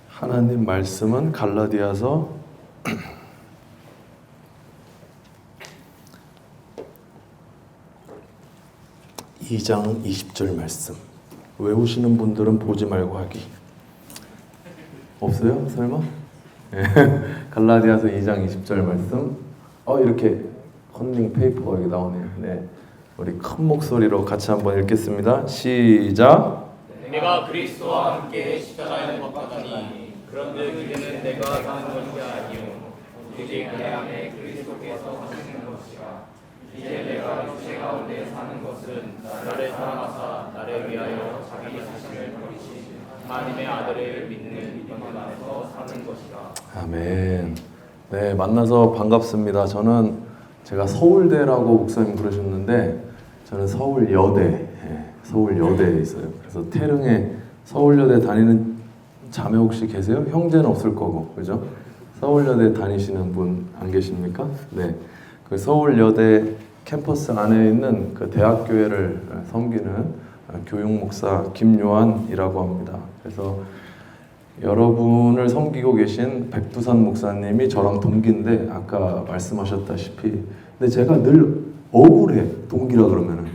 하나님 말씀은 갈라디아서 2장 20절 말씀. 외우시는 분들은 보지 말고 하기. 없어요? 설마? 네. 갈라디아서 2장 20절 말씀. 이렇게 컨닝 페이퍼가 여기 나오네요. 네. 우리 큰 목소리로 같이 한번 읽겠습니다. 시작. 내가 그리스도와 함께 십자가에 못 박히니 그런데 이제는 내가 사는 것이 아니요 오직 내 안에 그리스도께서 사시는 것이라. 이제 내가 육체 가운데 사는 것은 나를 사랑하사 나를 위하여 자기 자신을 버리신 하나님의 아들을 믿는 믿음 안에서 사는 것이라. 아멘. 네, 만나서 반갑습니다. 제가 서울대라고 목사님 그러셨는데 저는 서울여대, 서울여대에 있어요. 그래서 태릉에 서울여대 다니는 자매 혹시 계세요? 형제는 없을 거고, 그죠? 서울여대 다니시는 분 안 계십니까? 네, 그 서울여대 캠퍼스 안에 있는 그 대학교회를 섬기는 교육목사 김요한이라고 합니다. 그래서 여러분을 섬기고 계신 백두산 목사님이 저랑 동기인데 아까 말씀하셨다시피 근데 제가 늘 억울해. 동기라 그러면은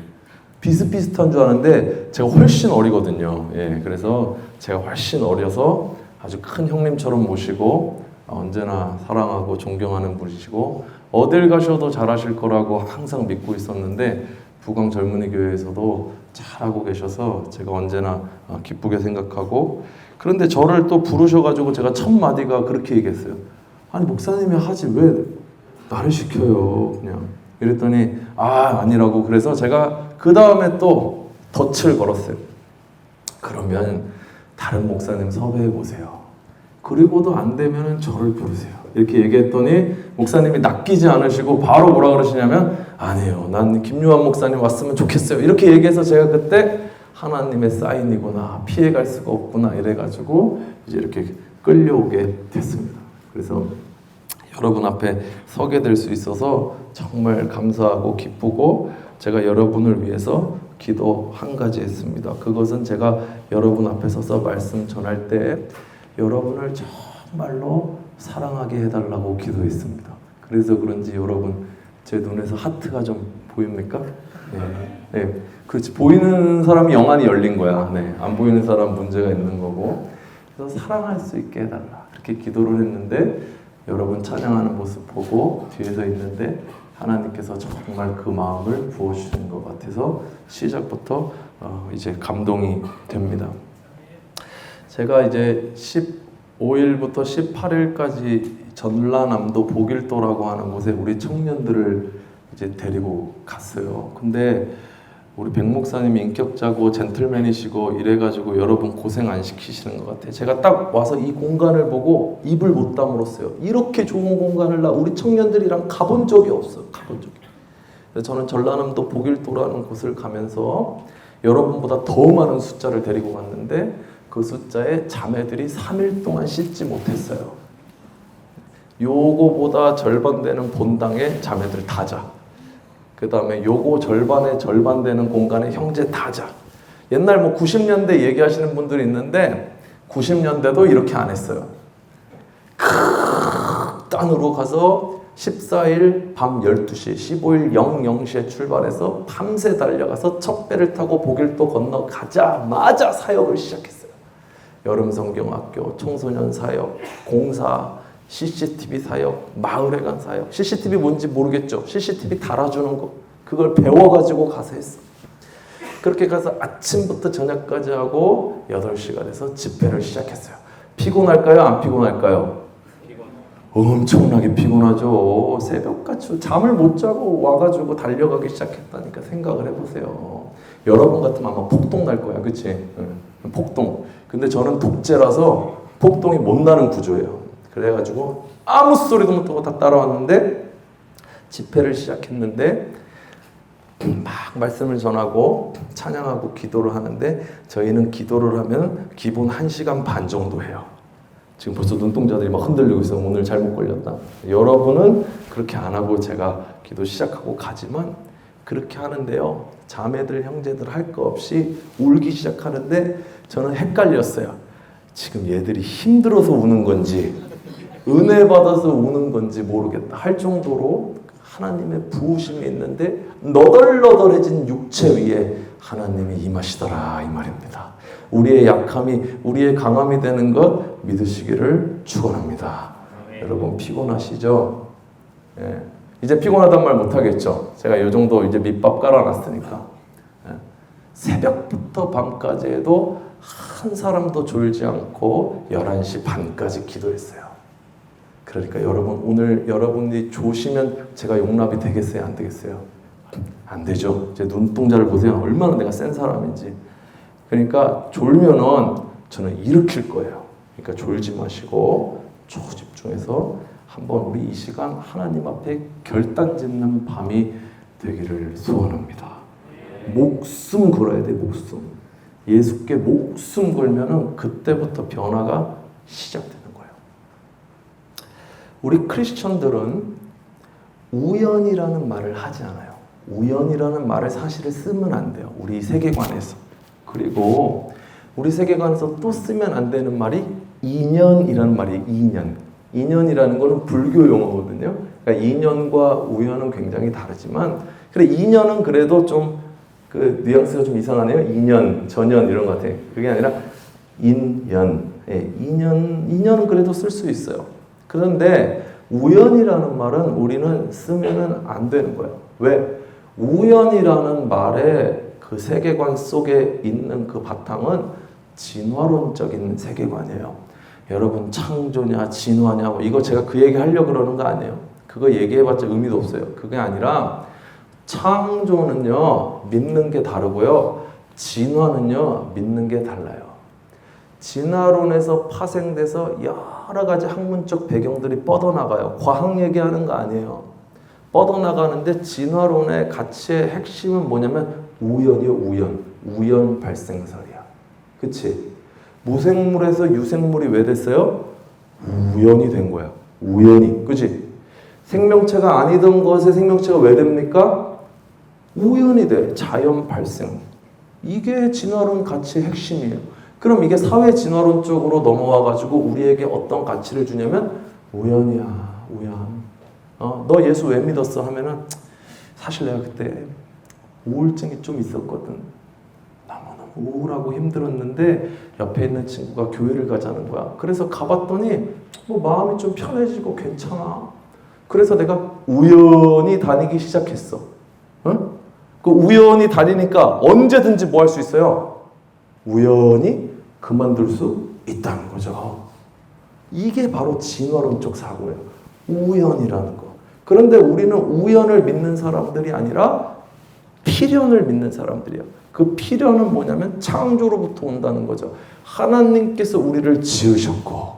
비슷비슷한 줄 아는데 제가 훨씬 어리거든요. 예, 그래서 제가 훨씬 어려서 아주 큰 형님처럼 모시고 언제나 사랑하고 존경하는 분이시고 어딜 가셔도 잘하실 거라고 항상 믿고 있었는데 부광 젊은이 교회에서도 잘하고 계셔서 제가 언제나 기쁘게 생각하고 그런데 저를 또 부르셔가지고 제가 첫 마디가 그렇게 얘기했어요. 아니 목사님이 하지 왜 나를 시켜요 그냥 이랬더니 아니라고. 그래서 제가 그 다음에 또 덫을 걸었어요. 그러면 다른 목사님 섭외해 보세요. 그리고도 안 되면 저를 부르세요. 이렇게 얘기했더니 목사님이 낚이지 않으시고 바로 뭐라 그러시냐면 아니에요. 난 김요한 목사님 왔으면 좋겠어요. 이렇게 얘기해서 제가 그때 하나님의 사인이구나. 피해갈 수가 없구나. 이래가지고 이제 이렇게 끌려오게 됐습니다. 그래서 여러분 앞에 서게 될 수 있어서 정말 감사하고 기쁘고 제가 여러분을 위해서 기도 한 가지 했습니다. 그것은 제가 여러분 앞에 서서 말씀 전할 때 여러분을 정말로 사랑하게 해달라고 기도했습니다. 그래서 그런지 여러분 제 눈에서 하트가 좀 보입니까? 네. 그렇지. 보이는 사람이 영안이 열린 거야. 네. 안 보이는 사람 문제가 있는 거고. 그래서 사랑할 수 있게 해달라. 그렇게 기도를 했는데 여러분 찬양하는 모습 보고 뒤에서 있는데 하나님께서 정말 그 마음을 부어주시는 것 같아서 시작부터 이제 감동이 됩니다. 제가 이제 15일부터 18일까지 전라남도 보길도라고 하는 곳에 우리 청년들을 이제 데리고 갔어요. 근데 우리 백 목사님이 인격자고 젠틀맨이시고 이래가지고 여러분 고생 안 시키시는 것 같아요. 제가 딱 와서 이 공간을 보고 입을 못 다물었어요. 이렇게 좋은 공간을 우리 청년들이랑 가본 적이 없어요. 가본 적이. 그래서 저는 전라남도 보길도라는 곳을 가면서 여러분보다 더 많은 숫자를 데리고 갔는데 그 숫자에 자매들이 3일 동안 씻지 못했어요. 요거보다 절반 되는 본당에 자매들 다 자. 그 다음에 요거 절반에 절반 되는 공간에 형제 다 자. 옛날 90년대 얘기하시는 분들이 있는데 90년대도 이렇게 안 했어요. 극단으로 가서 14일 밤 12시, 15일 00시에 출발해서 밤새 달려가서 첫 배를 타고 보길도 건너가자마자 사역을 시작했어요. 여름성경학교, 청소년 사역, 공사, CCTV 사역, 마을에 간 사역. CCTV 뭔지 모르겠죠? CCTV 달아주는 거. 그걸 배워가지고 가서 했어. 그렇게 가서 아침부터 저녁까지 하고 8시가 돼서 집회를 시작했어요. 피곤할까요? 안 피곤할까요? 엄청나게 피곤하죠. 새벽같이 잠을 못 자고 와가지고 달려가기 시작했다니까 생각을 해보세요. 여러분 같으면 아마 폭동 날 거야. 그치? 폭동. 근데 저는 독재라서 폭동이 못 나는 구조예요. 그래가지고 아무 소리도 못하고 다 따라왔는데 집회를 시작했는데 막 말씀을 전하고 찬양하고 기도를 하는데 저희는 기도를 하면 기본 1시간 반 정도 해요. 지금 벌써 눈동자들이 막 흔들리고 있어요. 오늘 잘못 걸렸다. 여러분은 그렇게 안 하고 제가 기도 시작하고 가지만 그렇게 하는데요. 자매들 형제들 할 거 없이 울기 시작하는데 저는 헷갈렸어요. 지금 얘들이 힘들어서 우는 건지 은혜 받아서 우는 건지 모르겠다 할 정도로 하나님의 부으심이 있는데 너덜너덜해진 육체 위에 하나님이 임하시더라 이 말입니다. 우리의 약함이 우리의 강함이 되는 것 믿으시기를 축원합니다. 여러분 피곤하시죠? 예. 이제 피곤하단 말 못하겠죠? 제가 이 정도 이제 밑밥 깔아놨으니까. 예. 새벽부터 밤까지 해도 한 사람도 졸지 않고 11시 반까지 기도했어요. 그러니까 여러분 오늘 여러분이 조시면 제가 용납이 되겠어요? 안 되겠어요? 안 되죠. 제 눈동자를 보세요. 얼마나 내가 센 사람인지. 그러니까 졸면은 저는 일으킬 거예요. 그러니까 졸지 마시고 초집중해서 한번 우리 이 시간 하나님 앞에 결단짓는 밤이 되기를 소원합니다. 목숨 걸어야 돼. 목숨. 예수께 목숨 걸면은 그때부터 변화가 시작되는 거예요. 우리 크리스천들은 우연이라는 말을 하지 않아요. 우연이라는 말을 사실을 쓰면 안 돼요. 우리 세계관에서. 그리고 우리 세계관에서 또 쓰면 안 되는 말이 인연이라는 말이에요. 인연. 인연이라는 거는 불교 용어거든요. 그러니까 인연과 우연은 굉장히 다르지만 그래 인연은 그래도 좀 그 뉘앙스가 좀 이상하네요. 인연, 전연 이런 것 같아요. 그게 아니라 인연. 예, 인연은 그래도 쓸 수 있어요. 그런데 우연이라는 말은 우리는 쓰면은 안 되는 거예요. 왜? 우연이라는 말의 그 세계관 속에 있는 그 바탕은 진화론적인 세계관이에요. 여러분 창조냐 진화냐 뭐 이거 제가 그 얘기 하려고 그러는 거 아니에요. 그거 얘기해봤자 의미도 없어요. 그게 아니라 창조는요 믿는 게 다르고요. 진화는요 믿는 게 달라요. 진화론에서 파생돼서 여러 가지 학문적 배경들이 뻗어나가요. 과학 얘기하는 거 아니에요. 뻗어나가는데 진화론의 가치의 핵심은 뭐냐면 우연이요. 우연 발생설이야. 그치? 무생물에서 유생물이 왜 됐어요? 우연이 된 거야. 우연히. 그치? 생명체가 아니던 것에 생명체가 왜 됩니까? 우연이 돼. 자연 발생. 이게 진화론 가치의 핵심이에요. 그럼 이게 사회 진화론 쪽으로 넘어와가지고 우리에게 어떤 가치를 주냐면 우연이야. 우연. 너 예수 왜 믿었어? 하면은 사실 내가 그때 우울증이 좀 있었거든. 너무너무 우울하고 힘들었는데 옆에 있는 친구가 교회를 가자는 거야. 그래서 가봤더니 뭐 마음이 좀 편해지고 괜찮아. 그래서 내가 우연히 다니기 시작했어. 응? 그 우연히 다니니까 언제든지 뭐 할 수 있어요? 우연히 그만둘 수 있다는 거죠. 이게 바로 진화론적 사고예요. 우연이라는 거. 그런데 우리는 우연을 믿는 사람들이 아니라 필연을 믿는 사람들이에요. 그 필연은 뭐냐면 창조로부터 온다는 거죠. 하나님께서 우리를 지으셨고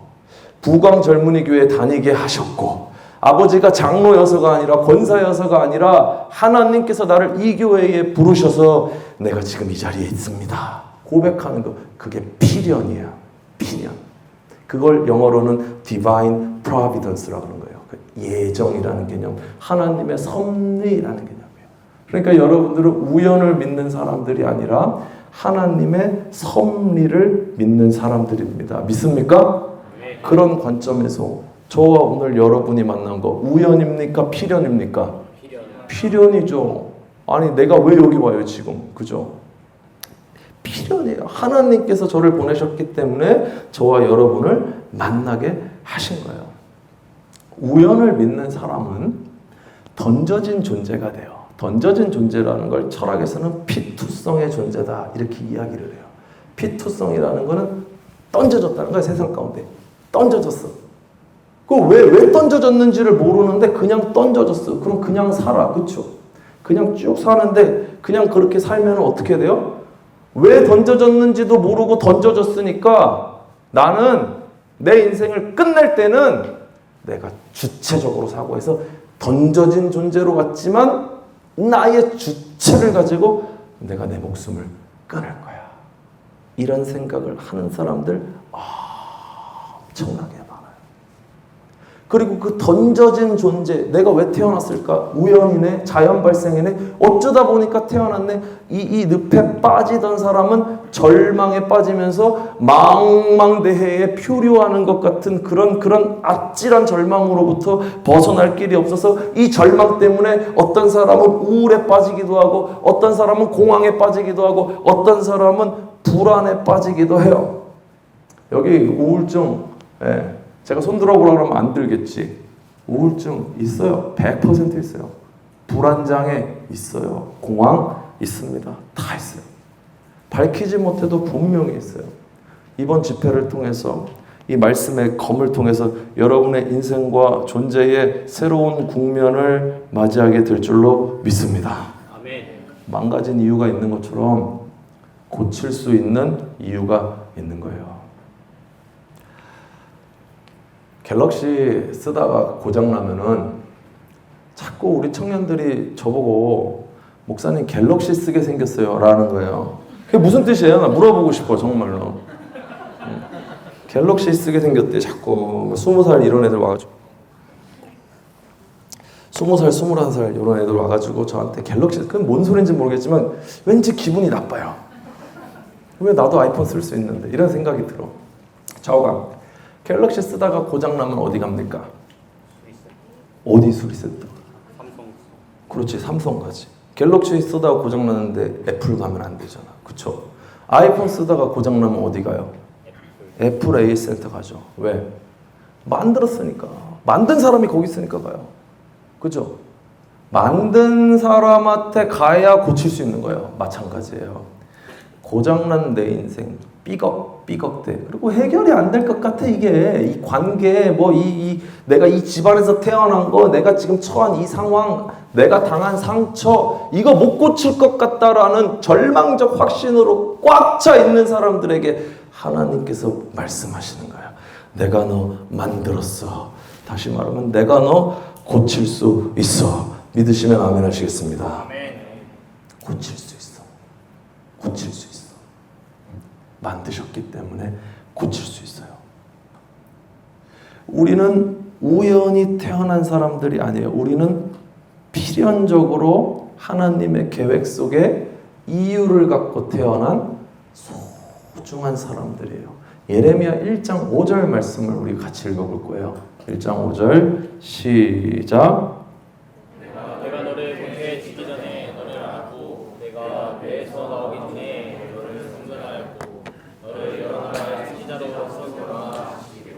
부광 젊은이 교회에 다니게 하셨고 아버지가 장로여서가 아니라 권사여서가 아니라 하나님께서 나를 이 교회에 부르셔서 내가 지금 이 자리에 있습니다. 고백하는 거. 그게 필연이야. 필연. 그걸 영어로는 divine providence라고 하는 거예요. 예정이라는 개념. 하나님의 섭리라는 개념이에요. 그러니까 여러분들은 우연을 믿는 사람들이 아니라 하나님의 섭리를 믿는 사람들입니다. 믿습니까? 네. 그런 관점에서 저와 오늘 여러분이 만난 거 우연입니까? 필연입니까? 필연이죠. 아니 내가 왜 여기 와요 지금? 그죠? 필연이에요. 하나님께서 저를 보내셨기 때문에 저와 여러분을 만나게 하신 거예요. 우연을 믿는 사람은 던져진 존재가 돼요. 던져진 존재라는 걸 철학에서는 피투성의 존재다 이렇게 이야기를 해요. 피투성이라는 거는 던져졌다는 거야. 세상 가운데 던져졌어. 그 왜 던져졌는지를 모르는데 그냥 던져졌어. 그럼 그냥 살아. 그렇죠? 그냥 쭉 사는데 그냥 그렇게 살면 어떻게 돼요? 왜 던져졌는지도 모르고 던져졌으니까 나는 내 인생을 끝낼 때는 내가 주체적으로 사고해서 던져진 존재로 갔지만 나의 주체를 가지고 내가 내 목숨을 끊을 거야. 이런 생각을 하는 사람들 엄청나게 많아요. 그리고 그 던져진 존재, 내가 왜 태어났을까? 우연이네, 자연 발생이네, 어쩌다 보니까 태어났네. 이 늪에 빠지던 사람은 절망에 빠지면서 망망대해에 표류하는 것 같은 그런 아찔한 절망으로부터 벗어날 길이 없어서 이 절망 때문에 어떤 사람은 우울에 빠지기도 하고, 어떤 사람은 공황에 빠지기도 하고, 어떤 사람은 불안에 빠지기도 해요. 여기 우울증, 제가 손 들어보라 그러면 안 들겠지. 우울증 있어요. 100% 있어요. 불안장애 있어요. 공황 있습니다. 다 있어요. 밝히지 못해도 분명히 있어요. 이번 집회를 통해서 이 말씀의 검을 통해서 여러분의 인생과 존재의 새로운 국면을 맞이하게 될 줄로 믿습니다. 아멘. 망가진 이유가 있는 것처럼 고칠 수 있는 이유가 있는 거예요. 갤럭시 쓰다가 고장나면은 자꾸 우리 청년들이 저보고 목사님 갤럭시 쓰게 생겼어요 라는 거예요. 그게 무슨 뜻이에요? 나 물어보고 싶어 정말로. 갤럭시 쓰게 생겼대 자꾸. 20살 이런 애들 와가지고 20살 21살 이런 애들 와가지고 저한테 갤럭시, 그건 뭔 소리인지 모르겠지만 왠지 기분이 나빠요. 왜 나도 아이폰 쓸 수 있는데 이런 생각이 들어. 좌우강 갤럭시 쓰다가 고장나면 어디 갑니까? 어디 수리센터? 삼성. 그렇지, 삼성 가지. 갤럭시 쓰다가 고장나는데 애플 가면 안 되잖아. 그쵸? 아이폰 쓰다가 고장나면 어디 가요? 애플 A센터 가죠. 왜? 만들었으니까. 만든 사람이 거기 있으니까 가요. 그죠? 만든 사람한테 가야 고칠 수 있는 거예요. 마찬가지예요. 고장난 내 인생 삐걱대. 그리고 해결이 안 될 것 같아. 이게 이 관계, 뭐 내가 이 집안에서 태어난 거, 내가 지금 처한 이 상황, 내가 당한 상처, 이거 못 고칠 것 같다라는 절망적 확신으로 꽉 차 있는 사람들에게 하나님께서 말씀하시는 거예요. 내가 너 만들었어. 다시 말하면 내가 너 고칠 수 있어. 믿으시면 아멘 하시겠습니다. 아멘. 고칠 수 있어. 고칠 수 있어. 만드셨기 때문에 고칠 수 있어요. 우리는 우연히 태어난 사람들이 아니에요. 우리는 필연적으로 하나님의 계획 속에 이유를 갖고 태어난 소중한 사람들이에요. 예레미야 1장 5절 말씀을 우리 같이 읽어볼 거예요. 1장 5절 시작. 내가 너를 본태에 짓기 전에 너를 알았고 내가 배에서 나오기 전에 너를 선전하였고 너를 여러 나라의 선지자로 선택하시기로.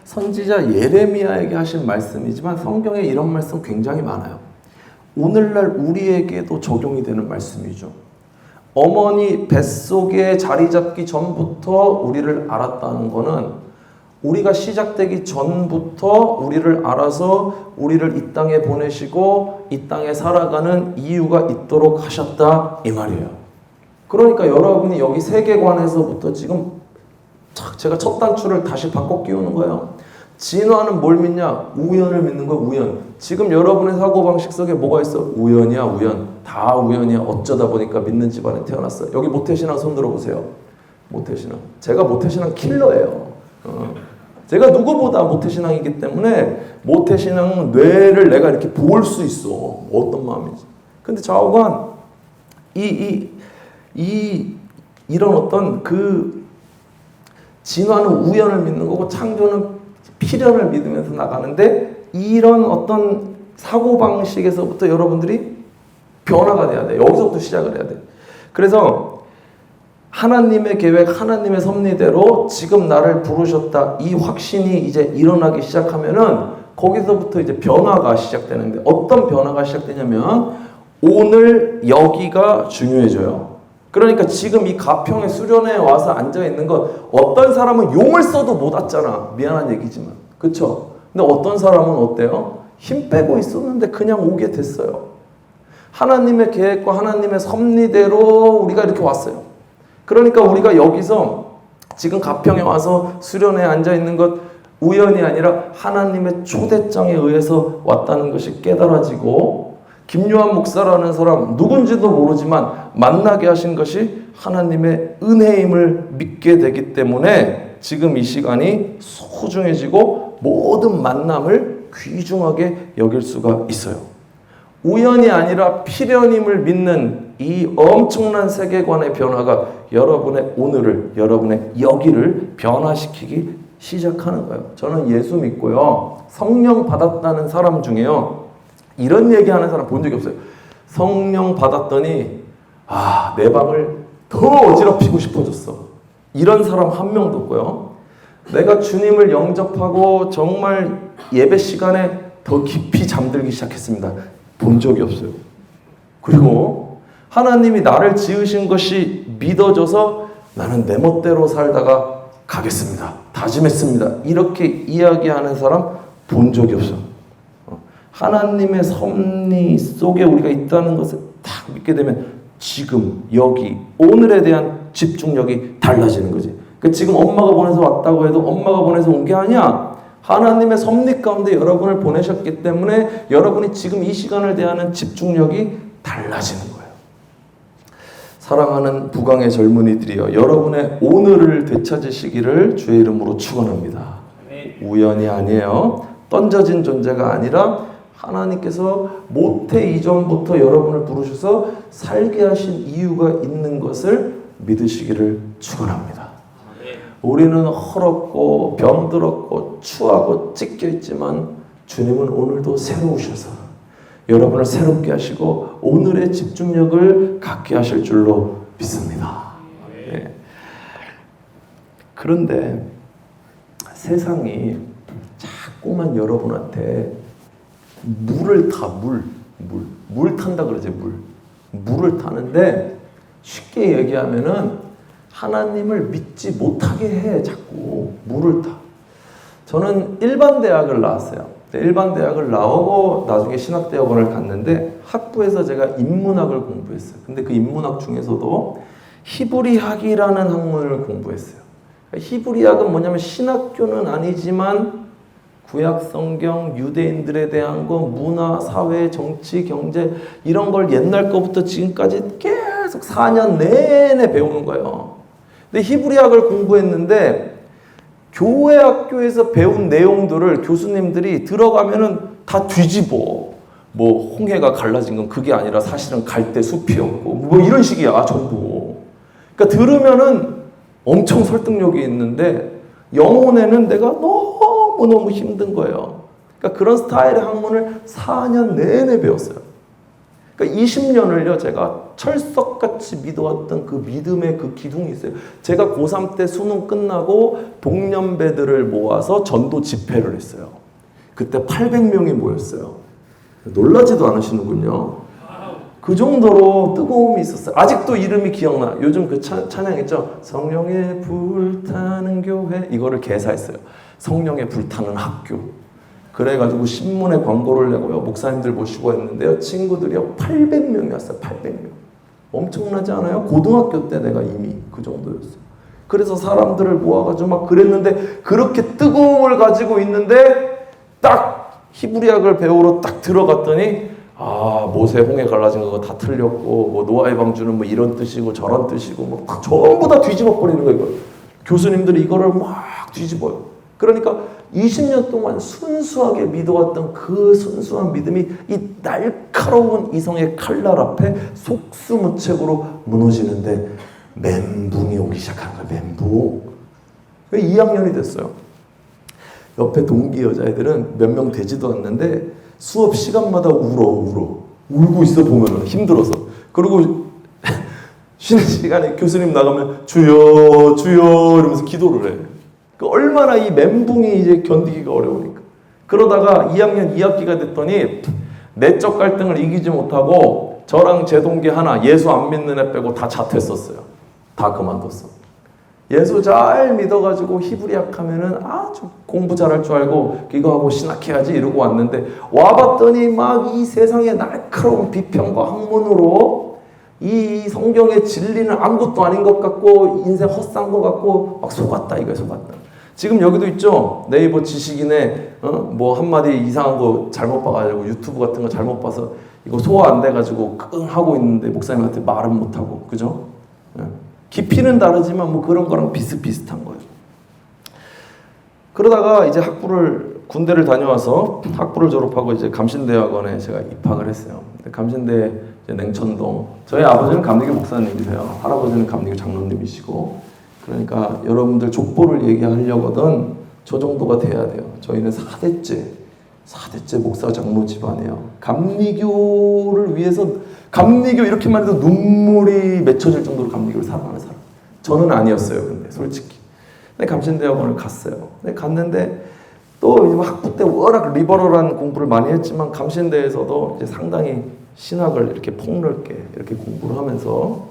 선지자 예레미야에게 하신 말씀이지만 성경에 이런 말씀 굉장히 많아요. 오늘날 우리에게도 적용이 되는 말씀이죠. 어머니 뱃속에 자리 잡기 전부터 우리를 알았다는 거는 우리가 시작되기 전부터 우리를 알아서 우리를 이 땅에 보내시고 이 땅에 살아가는 이유가 있도록 하셨다 이 말이에요. 그러니까 여러분이 여기 세계관에서부터 지금 제가 첫 단추를 다시 바꿔 끼우는 거예요. 진화는 뭘 믿냐? 우연을 믿는 거야. 우연. 지금 여러분의 사고방식 속에 뭐가 있어? 우연이야 우연. 다 우연이야. 어쩌다 보니까 믿는 집안에 태어났어요. 여기 모태신앙 손 들어보세요. 모태신앙. 제가 모태신앙 킬러예요. 제가 누구보다 모태신앙이기 때문에 모태신앙 뇌를 내가 이렇게 볼 수 있어. 어떤 마음인지. 근데 좌우간 이런 어떤 그 진화는 우연을 믿는 거고 창조는 필연을 믿으면서 나가는데 이런 어떤 사고방식에서부터 여러분들이 변화가 돼야 돼. 여기서부터 시작을 해야 돼. 그래서 하나님의 계획, 하나님의 섭리대로 지금 나를 부르셨다. 이 확신이 이제 일어나기 시작하면은 거기서부터 이제 변화가 시작되는데 어떤 변화가 시작되냐면 오늘 여기가 중요해져요. 그러니까 지금 이 가평의 수련회에 와서 앉아있는 건 어떤 사람은 용을 써도 못 왔잖아. 미안한 얘기지만. 그쵸? 근데 어떤 사람은 어때요? 힘 빼고 있었는데 그냥 오게 됐어요. 하나님의 계획과 하나님의 섭리대로 우리가 이렇게 왔어요. 그러니까 우리가 여기서 지금 가평에 와서 수련회에 앉아있는 것 우연이 아니라 하나님의 초대장에 의해서 왔다는 것이 깨달아지고 김요한 목사라는 사람 누군지도 모르지만 만나게 하신 것이 하나님의 은혜임을 믿게 되기 때문에 지금 이 시간이 소중해지고 모든 만남을 귀중하게 여길 수가 있어요. 우연이 아니라 필연임을 믿는 이 엄청난 세계관의 변화가 여러분의 오늘을, 여러분의 여기를 변화시키기 시작하는 거예요. 저는 예수 믿고요, 성령 받았다는 사람 중에요, 이런 얘기하는 사람 본 적이 없어요. 성령 받았더니 내 방을 더 어지럽히고 싶어졌어. 이런 사람 한 명도 없고요. 내가 주님을 영접하고 정말 예배 시간에 더 깊이 잠들기 시작했습니다. 본 적이 없어요. 그리고 하나님이 나를 지으신 것이 믿어져서 나는 내 멋대로 살다가 가겠습니다. 다짐했습니다. 이렇게 이야기하는 사람 본 적이 없어요. 하나님의 섭리 속에 우리가 있다는 것을 딱 믿게 되면 지금, 여기, 오늘에 대한 집중력이 달라지는 거지. 그러니까 지금 엄마가 보내서 왔다고 해도 엄마가 보내서 온 게 아니야. 하나님의 섭리 가운데 여러분을 보내셨기 때문에 여러분이 지금 이 시간을 대하는 집중력이 달라지는 거예요. 사랑하는 부강의 젊은이들이여, 여러분의 오늘을 되찾으시기를 주의 이름으로 축원합니다. 우연이 아니에요. 던져진 존재가 아니라 하나님께서 모태 이전부터 여러분을 부르셔서 살게 하신 이유가 있는 것을 믿으시기를 축원합니다. 우리는 헐없고 병들었고 추하고 찢겨있지만 주님은 오늘도 새로우셔서 여러분을 새롭게 하시고 오늘의 집중력을 갖게 하실 줄로 믿습니다. 네. 그런데 세상이 자꾸만 여러분한테 물을 타, 물 탄다 그러지, 물을 타는데, 쉽게 얘기하면은 하나님을 믿지 못하게 해. 자꾸 물을 타. 저는 일반 대학을 나왔어요. 일반 대학을 나오고 나중에 신학대학원을 갔는데 학부에서 제가 인문학을 공부했어요. 근데 그 인문학 중에서도 히브리학이라는 학문을 공부했어요. 히브리학은 뭐냐면 신학교는 아니지만 구약 성경, 유대인들에 대한 거, 문화, 사회, 정치, 경제 이런 걸 옛날 거부터 지금까지 계속 4년 내내 배우는 거예요. 근데 히브리학을 공부했는데 교회 학교에서 배운 내용들을 교수님들이 들어가면은 다 뒤집어. 뭐 홍해가 갈라진 건 그게 아니라 사실은 갈대 숲이었고 뭐 이런 식이야 전부. 그러니까 들으면은 엄청 설득력이 있는데 영혼에는 내가 너무 힘든 거예요. 그러니까 그런 스타일의 학문을 4년 내내 배웠어요. 그러니까 20년을요 제가 철석같이 믿어왔던 그 믿음의 그 기둥이 있어요. 제가 고3 때 수능 끝나고 동년배들을 모아서 전도 집회를 했어요. 그때 800명이 모였어요. 놀라지도 않으시는군요. 그 정도로 뜨거움이 있었어요. 아직도 이름이 기억나. 요즘 그 찬양 있죠? 성령의 불타는 교회, 이거를 개사했어요. 성령의 불타는 학교. 그래가지고 신문에 광고를 내고요. 목사님들 모시고 했는데요. 친구들이요. 800명이 왔어요. 800명. 엄청나지 않아요? 고등학교 때 내가 이미 그 정도였어요. 그래서 사람들을 모아가지고 막 그랬는데, 그렇게 뜨거움을 가지고 있는데 딱 히브리학을 배우러 딱 들어갔더니 모세 홍해 갈라진 거 다 틀렸고 뭐 노아의 방주는 뭐 이런 뜻이고 저런 뜻이고 뭐 전부 다 뒤집어 버리는 거예요. 교수님들이 이거를 막 뒤집어요. 그러니까 20년 동안 순수하게 믿어왔던 그 순수한 믿음이 이 날카로운 이성의 칼날 앞에 속수무책으로 무너지는데 멘붕이 오기 시작한 거예요. 멘붕. 2학년이 됐어요. 옆에 동기 여자애들은 몇 명 되지도 않는데 수업 시간마다 울고 있어. 보면은 힘들어서. 그리고 쉬는 시간에 교수님 나가면 주여 이러면서 기도를 해. 얼마나 이 멘붕이 이제 견디기가 어려우니까. 그러다가 2학년 2학기가 됐더니 내적 갈등을 이기지 못하고 저랑 제 동기 하나 예수 안 믿는 애 빼고 다 자퇴했었어요. 다 그만뒀어. 예수 잘 믿어가지고 히브리학 하면은 아주 공부 잘할 줄 알고 이거 하고 신학해야지 이러고 왔는데 와봤더니 막 이 세상의 날카로운 비평과 학문으로 이 성경의 진리는 아무것도 아닌 것 같고 인생 헛산 것 같고 막 속았다 이거야. 속았다. 지금 여기도 있죠. 네이버 지식인에 뭐 한마디 이상한 거 잘못 봐가지고 유튜브 같은 거 잘못 봐서 이거 소화 안 돼가지고 끙 하고 있는데 목사님한테 말은 못하고 그죠? 깊이는 다르지만 뭐 그런 거랑 비슷비슷한 거예요. 그러다가 이제 학부를 군대를 다녀와서 학부를 졸업하고 이제 감신대학원에 제가 입학을 했어요. 감신대 이제 냉천동. 저희 아버지는 감리교 목사님이세요. 할아버지는 감리교 장로님이시고. 그러니까 여러분들 족보를 얘기하려거든 저 정도가 돼야 돼요. 저희는 4대째 목사 장로 집안이에요. 감리교를 위해서 감리교 이렇게만 해도 눈물이 맺혀질 정도로 감리교를 사랑하는 사람. 저는 아니었어요. 근데 솔직히. 근데 감신대학원을 갔어요. 근데 갔는데 또 이제 학부 때 워낙 리버럴한 공부를 많이 했지만 감신대에서도 이제 상당히 신학을 이렇게 폭넓게 이렇게 공부를 하면서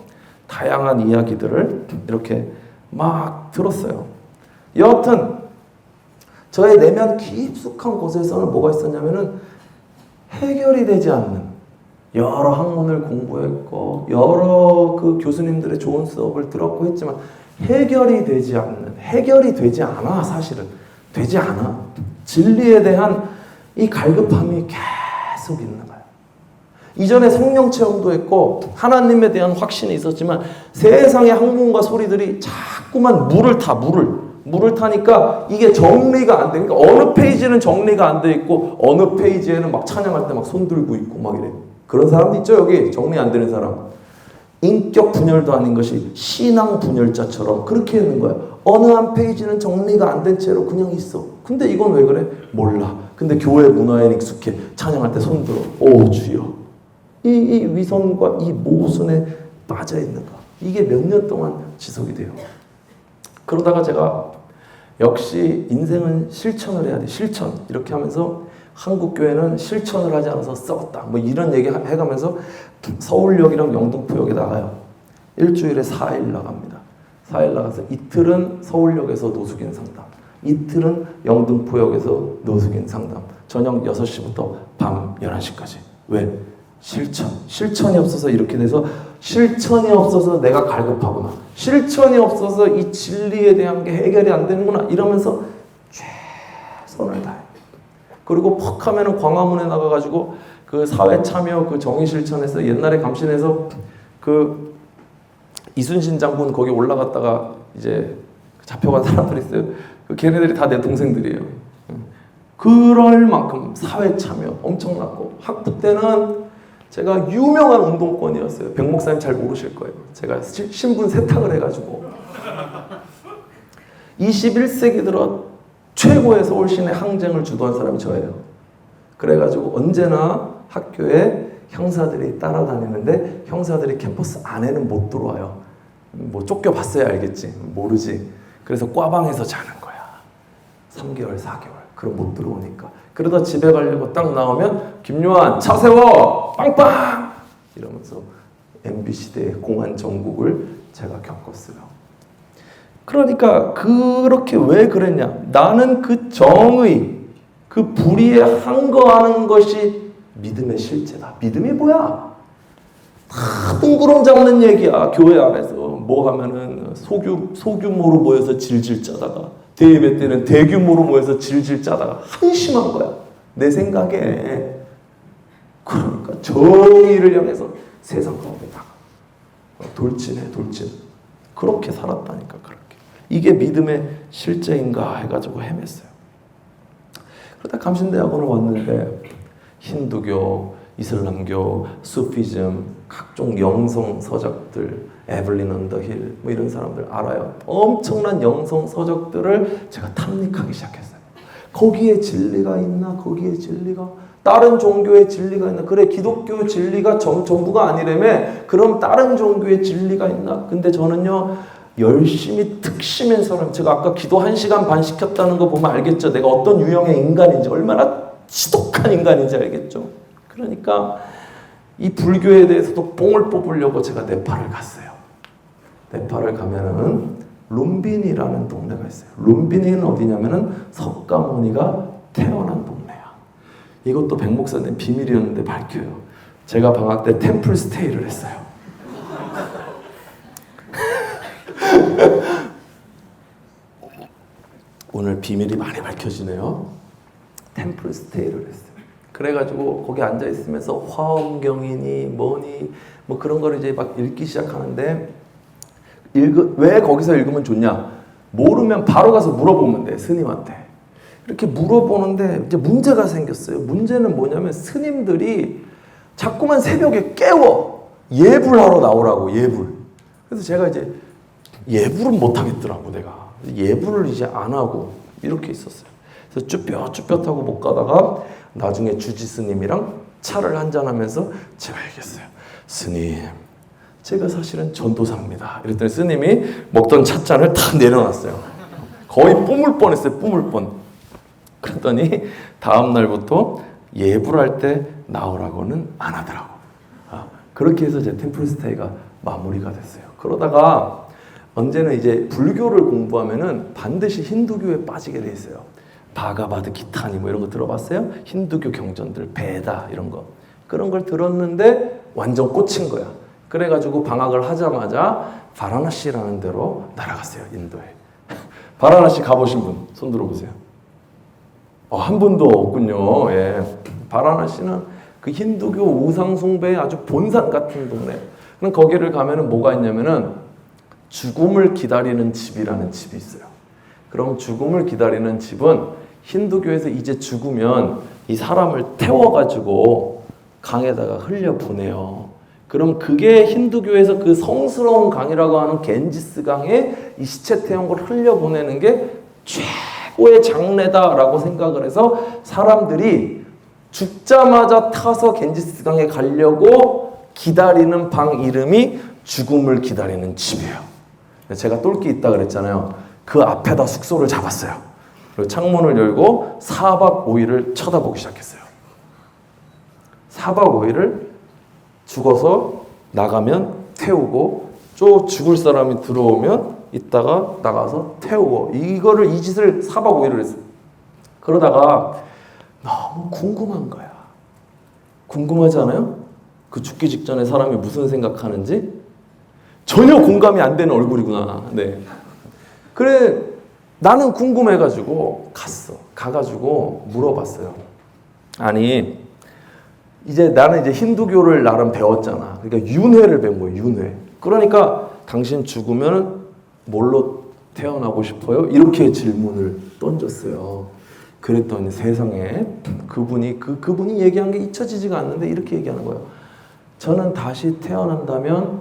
다양한 이야기들을 이렇게 막 들었어요. 여하튼 저의 내면 깊숙한 곳에서는 뭐가 있었냐면은 해결이 되지 않는 여러 학문을 공부했고 여러 그 교수님들의 좋은 수업을 들었고 했지만 해결이 되지 않아. 사실은 되지 않아. 진리에 대한 이 갈급함이 계속 있는 거예요. 이전에 성령 체험도 했고 하나님에 대한 확신이 있었지만 세상의 학문과 소리들이 자꾸만 물을 타니까 이게 정리가 안 돼. 그러니까 어느 페이지는 정리가 안 돼 있고 어느 페이지에는 막 찬양할 때 막 손 들고 있고 막 이래. 그런 사람도 있죠. 여기 정리 안 되는 사람. 인격 분열도 아닌 것이 신앙 분열자처럼 그렇게 있는 거야. 어느 한 페이지는 정리가 안 된 채로 그냥 있어. 근데 이건 왜 그래? 몰라. 근데 교회 문화에 익숙해. 찬양할 때 손 들어. 오 주여. 이 위선과 이 모순에 빠져 있는가. 이게 몇 년 동안 지속이 돼요. 그러다가 제가 역시 인생은 실천을 해야 돼. 실천. 이렇게 하면서 한국 교회는 실천을 하지 않아서 썩었다. 뭐 이런 얘기 해가면서 서울역이랑 영등포역에 나가요. 일주일에 4일 나갑니다. 4일 나가서 이틀은 서울역에서 노숙인 상담, 이틀은 영등포역에서 노숙인 상담. 저녁 6시부터 밤 11시까지. 왜? 실천이 없어서 이렇게 돼서 실천이 없어서 내가 갈급하구나. 실천이 없어서 이 진리에 대한 게 해결이 안 되는구나. 이러면서 최선을 다해. 그리고 퍽 하면은 광화문에 나가가지고 그 사회 참여 그 정의 실천에서 옛날에 감신해서 그 이순신 장군 거기 올라갔다가 이제 잡혀간 사람들이 있어요. 그 걔네들이 다 내 동생들이에요. 그럴 만큼 사회 참여 엄청났고 학부 때는 제가 유명한 운동권이었어요. 백 목사님 잘 모르실 거예요. 제가 신분 세탁을 해가지고 21세기 들어 최고의 서울시내 항쟁을 주도한 사람이 저예요. 그래가지고 언제나 학교에 형사들이 따라다니는데 형사들이 캠퍼스 안에는 못 들어와요. 뭐 쫓겨봤어야 알겠지. 모르지. 그래서 꽈방에서 자는 거야. 3개월, 4개월. 그럼 못 들어오니까. 그러다 집에 가려고 딱 나오면 김요한 차 세워! 빵빵! 이러면서 MB시대의 공안 정국을 제가 겪었어요. 그러니까 그렇게 왜 그랬냐? 나는 그 정의, 그 불의에 항거하는 것이 믿음의 실제다. 믿음이 뭐야? 다 둥그럼 잡는 얘기야. 교회 안에서 뭐 하면은 소규모로 모여서 질질 짜다가 대예배 때는 대규모로 모여서 질질 짜다가 한심한 거야. 내 생각에. 그러니까 정의를 향해서 세상 가운데 나가. 돌진해. 그렇게 살았다니까. 그렇게. 이게 믿음의 실제인가 해가지고 헤맸어요. 그러다 감신대학원을 왔는데 힌두교, 이슬람교, 수피즘, 각종 영성 서적들, 에블린 언더 힐, 뭐 이런 사람들 알아요. 엄청난 영성 서적들을 제가 탐닉하기 시작했어요. 거기에 진리가 있나? 거기에 진리가? 다른 종교의 진리가 있나? 그래, 기독교 진리가 전부가 아니라며? 그럼 다른 종교의 진리가 있나? 근데 저는요, 열심히 특심인 사람, 제가 아까 기도 1시간 반 시켰다는 거 보면 알겠죠? 내가 어떤 유형의 인간인지, 얼마나 지독한 인간인지 알겠죠? 그러니까 이 불교에 대해서도 뽕을 뽑으려고 제가 네팔을 갔어요. 네팔을 가면은 룸비니라는 동네가 있어요. 룸비니는 어디냐면은 석가모니가 태어난 동네야. 이것도 백 목사님 비밀이었는데 밝혀요. 제가 방학 때 템플 스테이를 했어요. 오늘 비밀이 많이 밝혀지네요. 템플 스테이를 했어요. 그래가지고 거기 앉아 있으면서 화엄경이니 뭐니 뭐 그런 거를 이제 막 읽기 시작하는데 왜 거기서 읽으면 좋냐? 모르면 바로 가서 물어보면 돼, 스님한테. 이렇게 물어보는데 이제 문제가 생겼어요. 문제는 뭐냐면 스님들이 자꾸만 새벽에 깨워 예불하러 나오라고, 예불. 그래서 제가 이제 예불은 못 하겠더라고, 내가. 예불을 이제 안 하고 이렇게 있었어요. 그래서 쭈뼛쭈뼛하고 못 가다가 나중에 주지 스님이랑 차를 한잔하면서 제가 얘기했어요. 스님, 제가 사실은 전도사입니다. 이랬더니 스님이 먹던 찻잔을 다 내려놨어요. 거의 뿜을 뻔했어요. 뿜을 뻔. 그랬더니 다음 날부터 예불할 때 나오라고는 안 하더라고. 그렇게 해서 제 템플스테이가 마무리가 됐어요. 그러다가 언제는 이제 불교를 공부하면은 반드시 힌두교에 빠지게 돼 있어요. 바가바드 기타니 뭐 이런 거 들어봤어요? 힌두교 경전들, 베다 이런 거. 그런 걸 들었는데 완전 꽂힌 거야. 그래가지고 방학을 하자마자 바라나시라는 데로 날아갔어요. 인도에. 바라나시 가보신 분 손 들어보세요. 한 분도 없군요. 예. 바라나시는 그 힌두교 우상 숭배의 아주 본산 같은 동네. 그럼 거기를 가면은 뭐가 있냐면은 죽음을 기다리는 집이라는 집이 있어요. 그럼 죽음을 기다리는 집은 힌두교에서 이제 죽으면 이 사람을 태워가지고 강에다가 흘려보내요. 그럼 그게 힌두교에서 그 성스러운 강이라고 하는 겐지스 강에 이 시체 태운 걸 흘려보내는 게 최고의 장례다라고 생각을 해서 사람들이 죽자마자 타서 겐지스 강에 가려고 기다리는 방 이름이 죽음을 기다리는 집이에요. 제가 똘끼 있다 그랬잖아요. 그 앞에다 숙소를 잡았어요. 그리고 창문을 열고 4박 5일을 쳐다보기 시작했어요. 4박 5일을 죽어서 나가면 태우고 또 죽을 사람이 들어오면 이따가 나가서 태우고 이 짓을 4박 5일을 했어요. 그러다가 너무 궁금한 거야. 궁금하지 않아요? 그 죽기 직전에 사람이 무슨 생각하는지 전혀 공감이 안 되는 얼굴이구나. 네. 그래 나는 궁금해가지고 갔어. 가가지고 물어봤어요. 아니 이제 나는 이제 힌두교를 나름 배웠잖아. 그러니까 윤회를 배운 거예요. 윤회. 그러니까 당신 죽으면 뭘로 태어나고 싶어요? 이렇게 질문을 던졌어요. 그랬더니 세상에 그분이 얘기한 게 잊혀지지가 않는데 이렇게 얘기하는 거예요. 저는 다시 태어난다면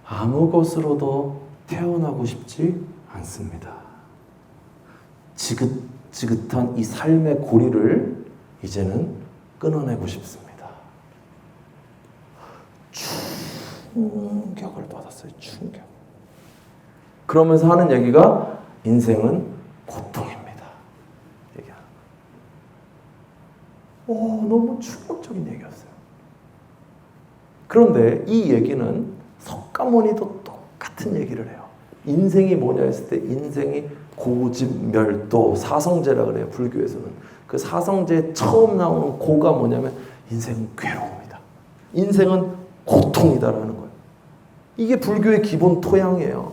아무 것으로도 태어나고 싶지 않습니다. 지긋지긋한 이 삶의 고리를 이제는 끊어내고 싶습니다. 충격을 받았어요. 충격. 그러면서 하는 얘기가 인생은 고통입니다. 얘기하는 거. 너무 충격적인 얘기였어요. 그런데 이 얘기는 석가모니도 똑같은 얘기를 해요. 인생이 뭐냐 했을 때 인생이 고집멸도 사성제라 그래요. 불교에서는. 그 사성제에 처음 나오는 고가 뭐냐면 인생은 괴로움이다. 인생은 고통이다라는 거예요. 이게 불교의 기본 토양이에요.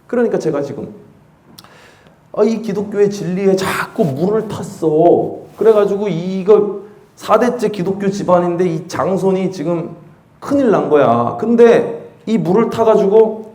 그러니까 제가 지금 이 기독교의 진리에 자꾸 물을 탔어. 그래가지고 이거 4대째 기독교 집안인데 이 장손이 지금 큰일 난 거야. 근데 이 물을 타가지고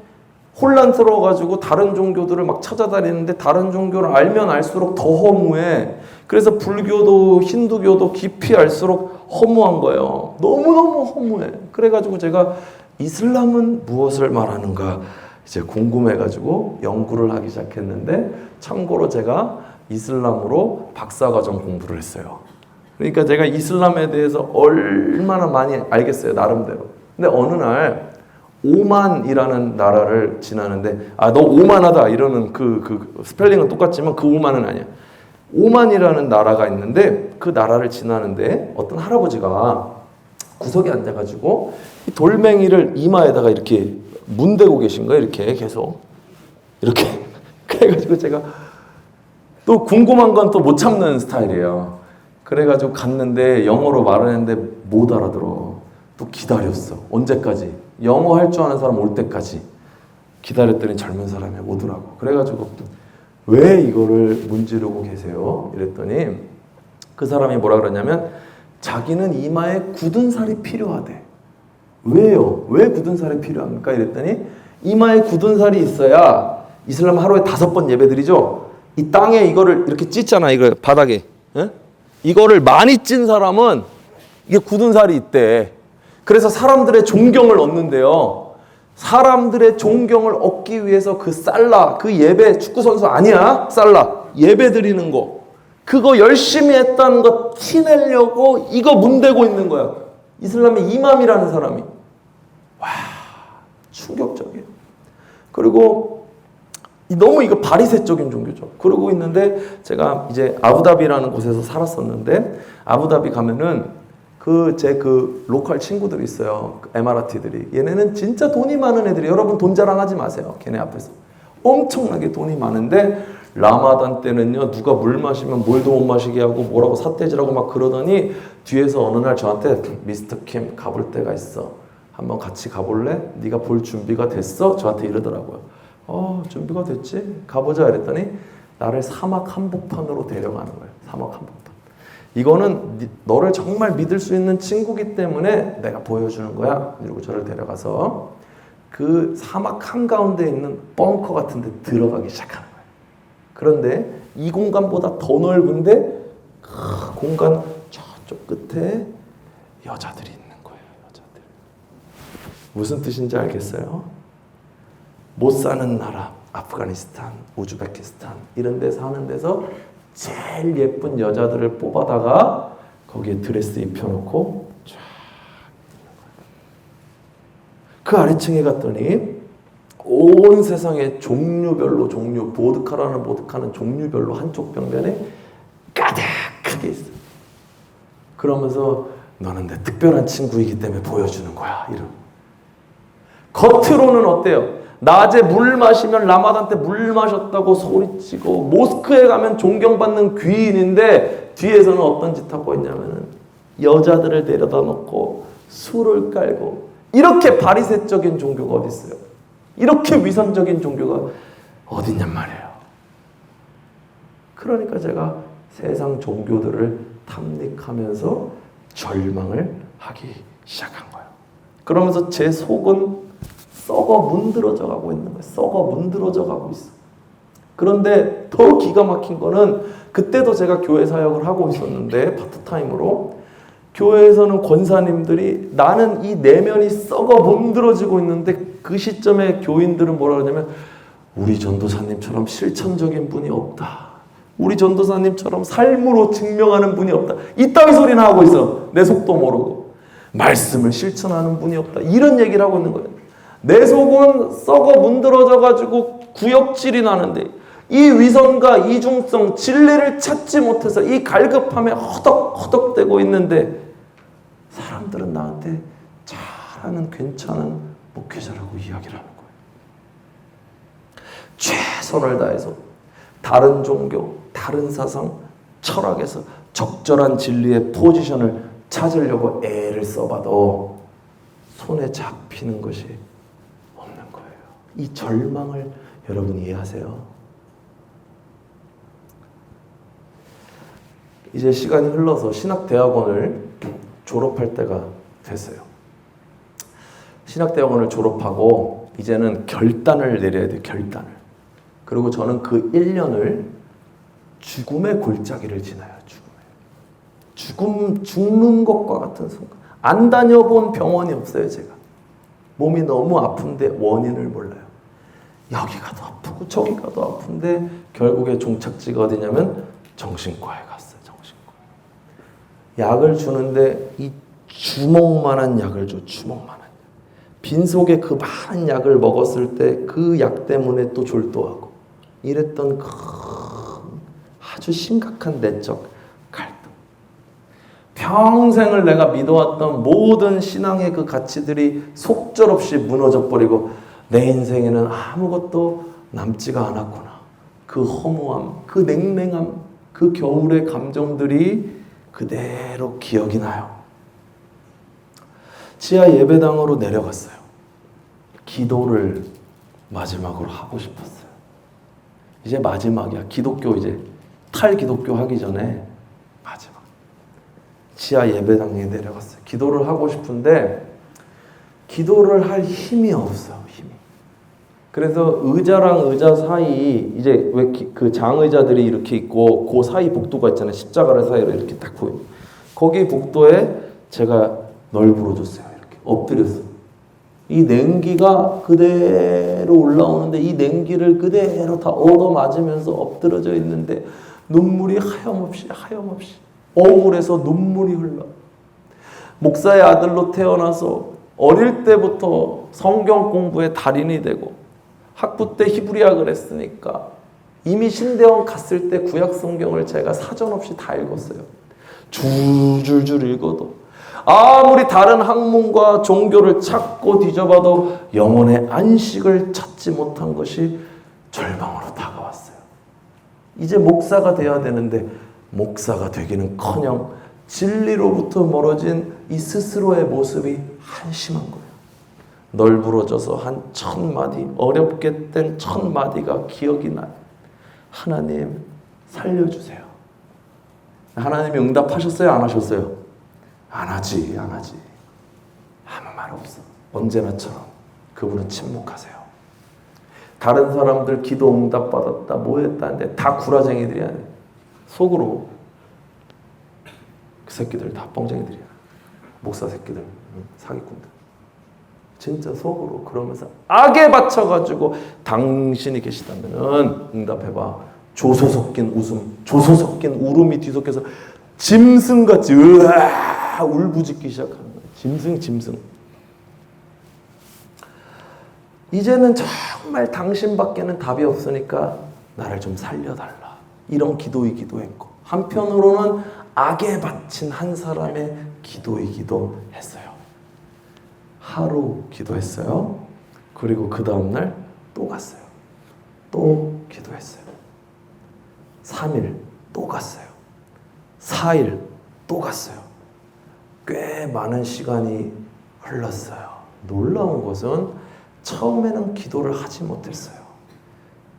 혼란스러워가지고 다른 종교들을 막 찾아다니는데 다른 종교를 알면 알수록 더 허무해. 그래서 불교도 힌두교도 깊이 알수록 허무한 거예요. 너무너무 허무해. 그래가지고 제가 이슬람은 무엇을 말하는가 이제 궁금해가지고 연구를 하기 시작했는데 참고로 제가 이슬람으로 박사과정 공부를 했어요. 그러니까 제가 이슬람에 대해서 얼마나 많이 알겠어요. 나름대로. 근데 어느 날 오만이라는 나라를 지나는데 너 오만하다 이러는 그 스펠링은 똑같지만 그 오만은 아니야. 오만이라는 나라가 있는데 그 나라를 지나는데 어떤 할아버지가 구석에 앉아가지고 이 돌멩이를 이마에다가 이렇게 문대고 계신 거예요. 이렇게 계속 이렇게 그래가지고 제가 또 궁금한 건 또 못 참는 스타일이에요. 그래가지고 갔는데 영어로 말을 했는데 못 알아들어. 또 기다렸어. 언제까지? 영어 할 줄 아는 사람 올 때까지 기다렸더니 젊은 사람이 오더라고. 그래가지고 왜 이거를 문지르고 계세요? 이랬더니 그 사람이 뭐라 그러냐면 자기는 이마에 굳은 살이 필요하대. 왜요? 왜 굳은 살이 필요합니까? 이랬더니 이마에 굳은 살이 있어야 이슬람 하루에 5번 예배드리죠? 이 땅에 이거를 이렇게 찢잖아. 이거 바닥에. 예? 이거를 많이 찐 사람은 이게 굳은 살이 있대. 그래서 사람들의 존경을 얻는데요. 사람들의 존경을 얻기 위해서 그 살라, 그 예배, 축구선수 아니야. 살라. 예배 드리는 거. 그거 열심히 했다는 거 티내려고 이거 문대고 있는 거야. 이슬람의 이맘이라는 사람이. 와, 충격적이에요. 그리고 너무 이거 바리새적인 종교죠. 그러고 있는데 제가 이제 아부다비라는 곳에서 살았었는데 아부다비 가면은 제 로컬 친구들이 있어요. 에마라티들이. 얘네는 진짜 돈이 많은 애들이. 여러분 돈 자랑하지 마세요. 걔네 앞에서. 엄청나게 돈이 많은데 라마단 때는요. 누가 물 마시면 물도 못 마시게 하고 뭐라고 삿대질하고 막 그러더니 뒤에서 어느 날 저한테 미스터 킴 가볼 데가 있어. 한번 같이 가볼래? 네가 볼 준비가 됐어? 저한테 이러더라고요. 준비가 됐지? 가보자 이랬더니 나를 사막 한복판으로 데려가는 거예요. 사막 한복판. 이거는 너를 정말 믿을 수 있는 친구기 때문에 내가 보여주는 거야. 이러고 저를 데려가서 그 사막 한가운데 있는 벙커 같은 데 들어가기 시작하는 거예요. 그런데 이 공간보다 더 넓은데 그 공간 저쪽 끝에 여자들이 있는 거예요. 여자들. 무슨 뜻인지 알겠어요? 못 사는 나라, 아프가니스탄, 우즈베키스탄 이런 데 사는 데서 제일 예쁜 여자들을 뽑아다가 거기에 드레스 입혀놓고 쫙 그 아래층에 갔더니 온 세상의 종류별로 보드카라는 보드카는 종류별로 한쪽 벽면에 가득하게 있어요. 그러면서 너는 내 특별한 친구이기 때문에 보여주는 거야. 이런. 겉으로는 어때요? 낮에 물 마시면 라마단 때 물 마셨다고 소리치고 모스크에 가면 존경받는 귀인인데 뒤에서는 어떤 짓 하고 있냐면은 여자들을 데려다 놓고 술을 깔고 이렇게 바리새적인 종교가 어디 있어요? 이렇게 위선적인 종교가 어딨냔 말이에요. 그러니까 제가 세상 종교들을 탐닉하면서 절망을 하기 시작한 거예요. 그러면서 제 속은 썩어 문드러져 가고 있는 거예요. 썩어 문드러져 가고 있어. 그런데 더 기가 막힌 거는 그때도 제가 교회 사역을 하고 있었는데 파트타임으로 교회에서는 권사님들이 나는 이 내면이 썩어 문드러지고 있는데 그 시점에 교인들은 뭐라 그러냐면 우리 전도사님처럼 실천적인 분이 없다. 우리 전도사님처럼 삶으로 증명하는 분이 없다. 이따위 소리나 하고 있어. 내 속도 모르고. 말씀을 실천하는 분이 없다. 이런 얘기를 하고 있는 거예요. 내 속은 썩어 문드러져가지고 구역질이 나는데 이 위선과 이중성, 진리를 찾지 못해서 이 갈급함에 허덕허덕대고 있는데 사람들은 나한테 잘하는 괜찮은 목회자라고 이야기를 하는 거예요. 최선을 다해서 다른 종교, 다른 사상, 철학에서 적절한 진리의 포지션을 찾으려고 애를 써봐도 손에 잡히는 것이 없는 거예요. 이 절망을 여러분 이해하세요? 이제 시간이 흘러서 신학대학원을 졸업할 때가 됐어요. 신학대학원을 졸업하고 이제는 결단을 내려야 돼요. 결단을. 그리고 저는 그 1년을 죽음의 골짜기를 지나요. 죽는 것과 같은 순간. 안 다녀본 병원이 없어요. 제가. 몸이 너무 아픈데 원인을 몰라요. 여기 가도 아프고 저기 가도 아픈데 결국에 종착지가 어디냐면 정신과에 갔어요. 정신과. 약을 주는데 이 주먹만한 약을 줘. 주먹만한 약. 빈속에 그 많은 약을 먹었을 때 그 약 때문에 또 졸도하고 이랬던 아주 심각한 내적 갈등. 평생을 내가 믿어왔던 모든 신앙의 그 가치들이 속절없이 무너져버리고 내 인생에는 아무것도 남지가 않았구나. 그 허무함, 그 냉랭함, 그 겨울의 감정들이 그대로 기억이 나요. 지하 예배당으로 내려갔어요. 기도를 마지막으로 하고 싶었어요. 이제 마지막이야. 기독교 이제 탈기독교 하기 전에 마지막. 지하 예배당에 내려갔어요. 기도를 하고 싶은데 기도를 할 힘이 없어요. 힘이. 그래서 의자랑 의자 사이 이제 왜 그 장의자들이 이렇게 있고 그 사이 복도가 있잖아요. 십자가를 사이로 이렇게 딱 보이는 거기 복도에 제가 널브러졌어요. 이렇게 엎드렸어. 이 냉기가 그대로 올라오는데 이 냉기를 그대로 다 얻어맞으면서 엎드러져 있는데 눈물이 하염없이 억울해서 눈물이 흘러. 목사의 아들로 태어나서 어릴 때부터 성경 공부에 달인이 되고 학부 때 히브리학을 했으니까 이미 신대원 갔을 때 구약 성경을 제가 사전 없이 다 읽었어요. 줄줄줄 읽어도 아무리 다른 학문과 종교를 찾고 뒤져봐도 영혼의 안식을 찾지 못한 것이 절망으로 다가왔어요. 이제 목사가 돼야 되는데 목사가 되기는커녕 진리로부터 멀어진 이 스스로의 모습이 한심한 거예요. 널브러져서 한 1000마디, 어렵게 된 1000마디가 기억이 나요. 하나님 살려주세요. 하나님이 응답하셨어요? 안 하셨어요? 안 하지. 아무 말 없어. 언제나처럼 그분은 침묵하세요. 다른 사람들 기도 응답 받았다, 뭐 했다는데 다 구라쟁이들이 아니에요. 속으로 그 새끼들 다 뻥쟁이들이야. 목사 새끼들, 사기꾼들. 진짜 속으로 그러면서 악에 받쳐가지고 당신이 계시다면은 응답해봐. 조소 섞인 웃음, 조소 섞인 울음이 뒤섞여서 짐승같이 으아 울부짖기 시작하는 거예요. 짐승. 이제는 정말 당신밖에는 답이 없으니까 나를 좀 살려달라. 이런 기도이기도 했고 한편으로는 악에 바친 한 사람의 기도이기도 했어요. 하루 기도했어요. 그리고 그 다음날 또 갔어요. 또 기도했어요. 3일 또 갔어요. 4일 또 갔어요. 꽤 많은 시간이 흘렀어요. 놀라운 것은 처음에는 기도를 하지 못했어요.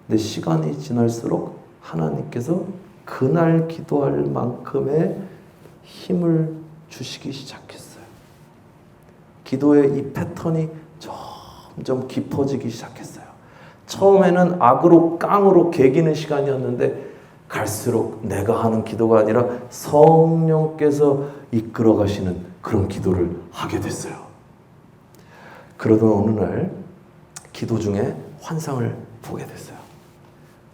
근데 시간이 지날수록 하나님께서 그날 기도할 만큼의 힘을 주시기 시작했어요. 기도의 이 패턴이 점점 깊어지기 시작했어요. 처음에는 악으로 깡으로 개기는 시간이었는데 갈수록 내가 하는 기도가 아니라 성령께서 이끌어 가시는 그런 기도를 하게 됐어요. 그러던 어느 날 기도 중에 환상을 보게 됐어요.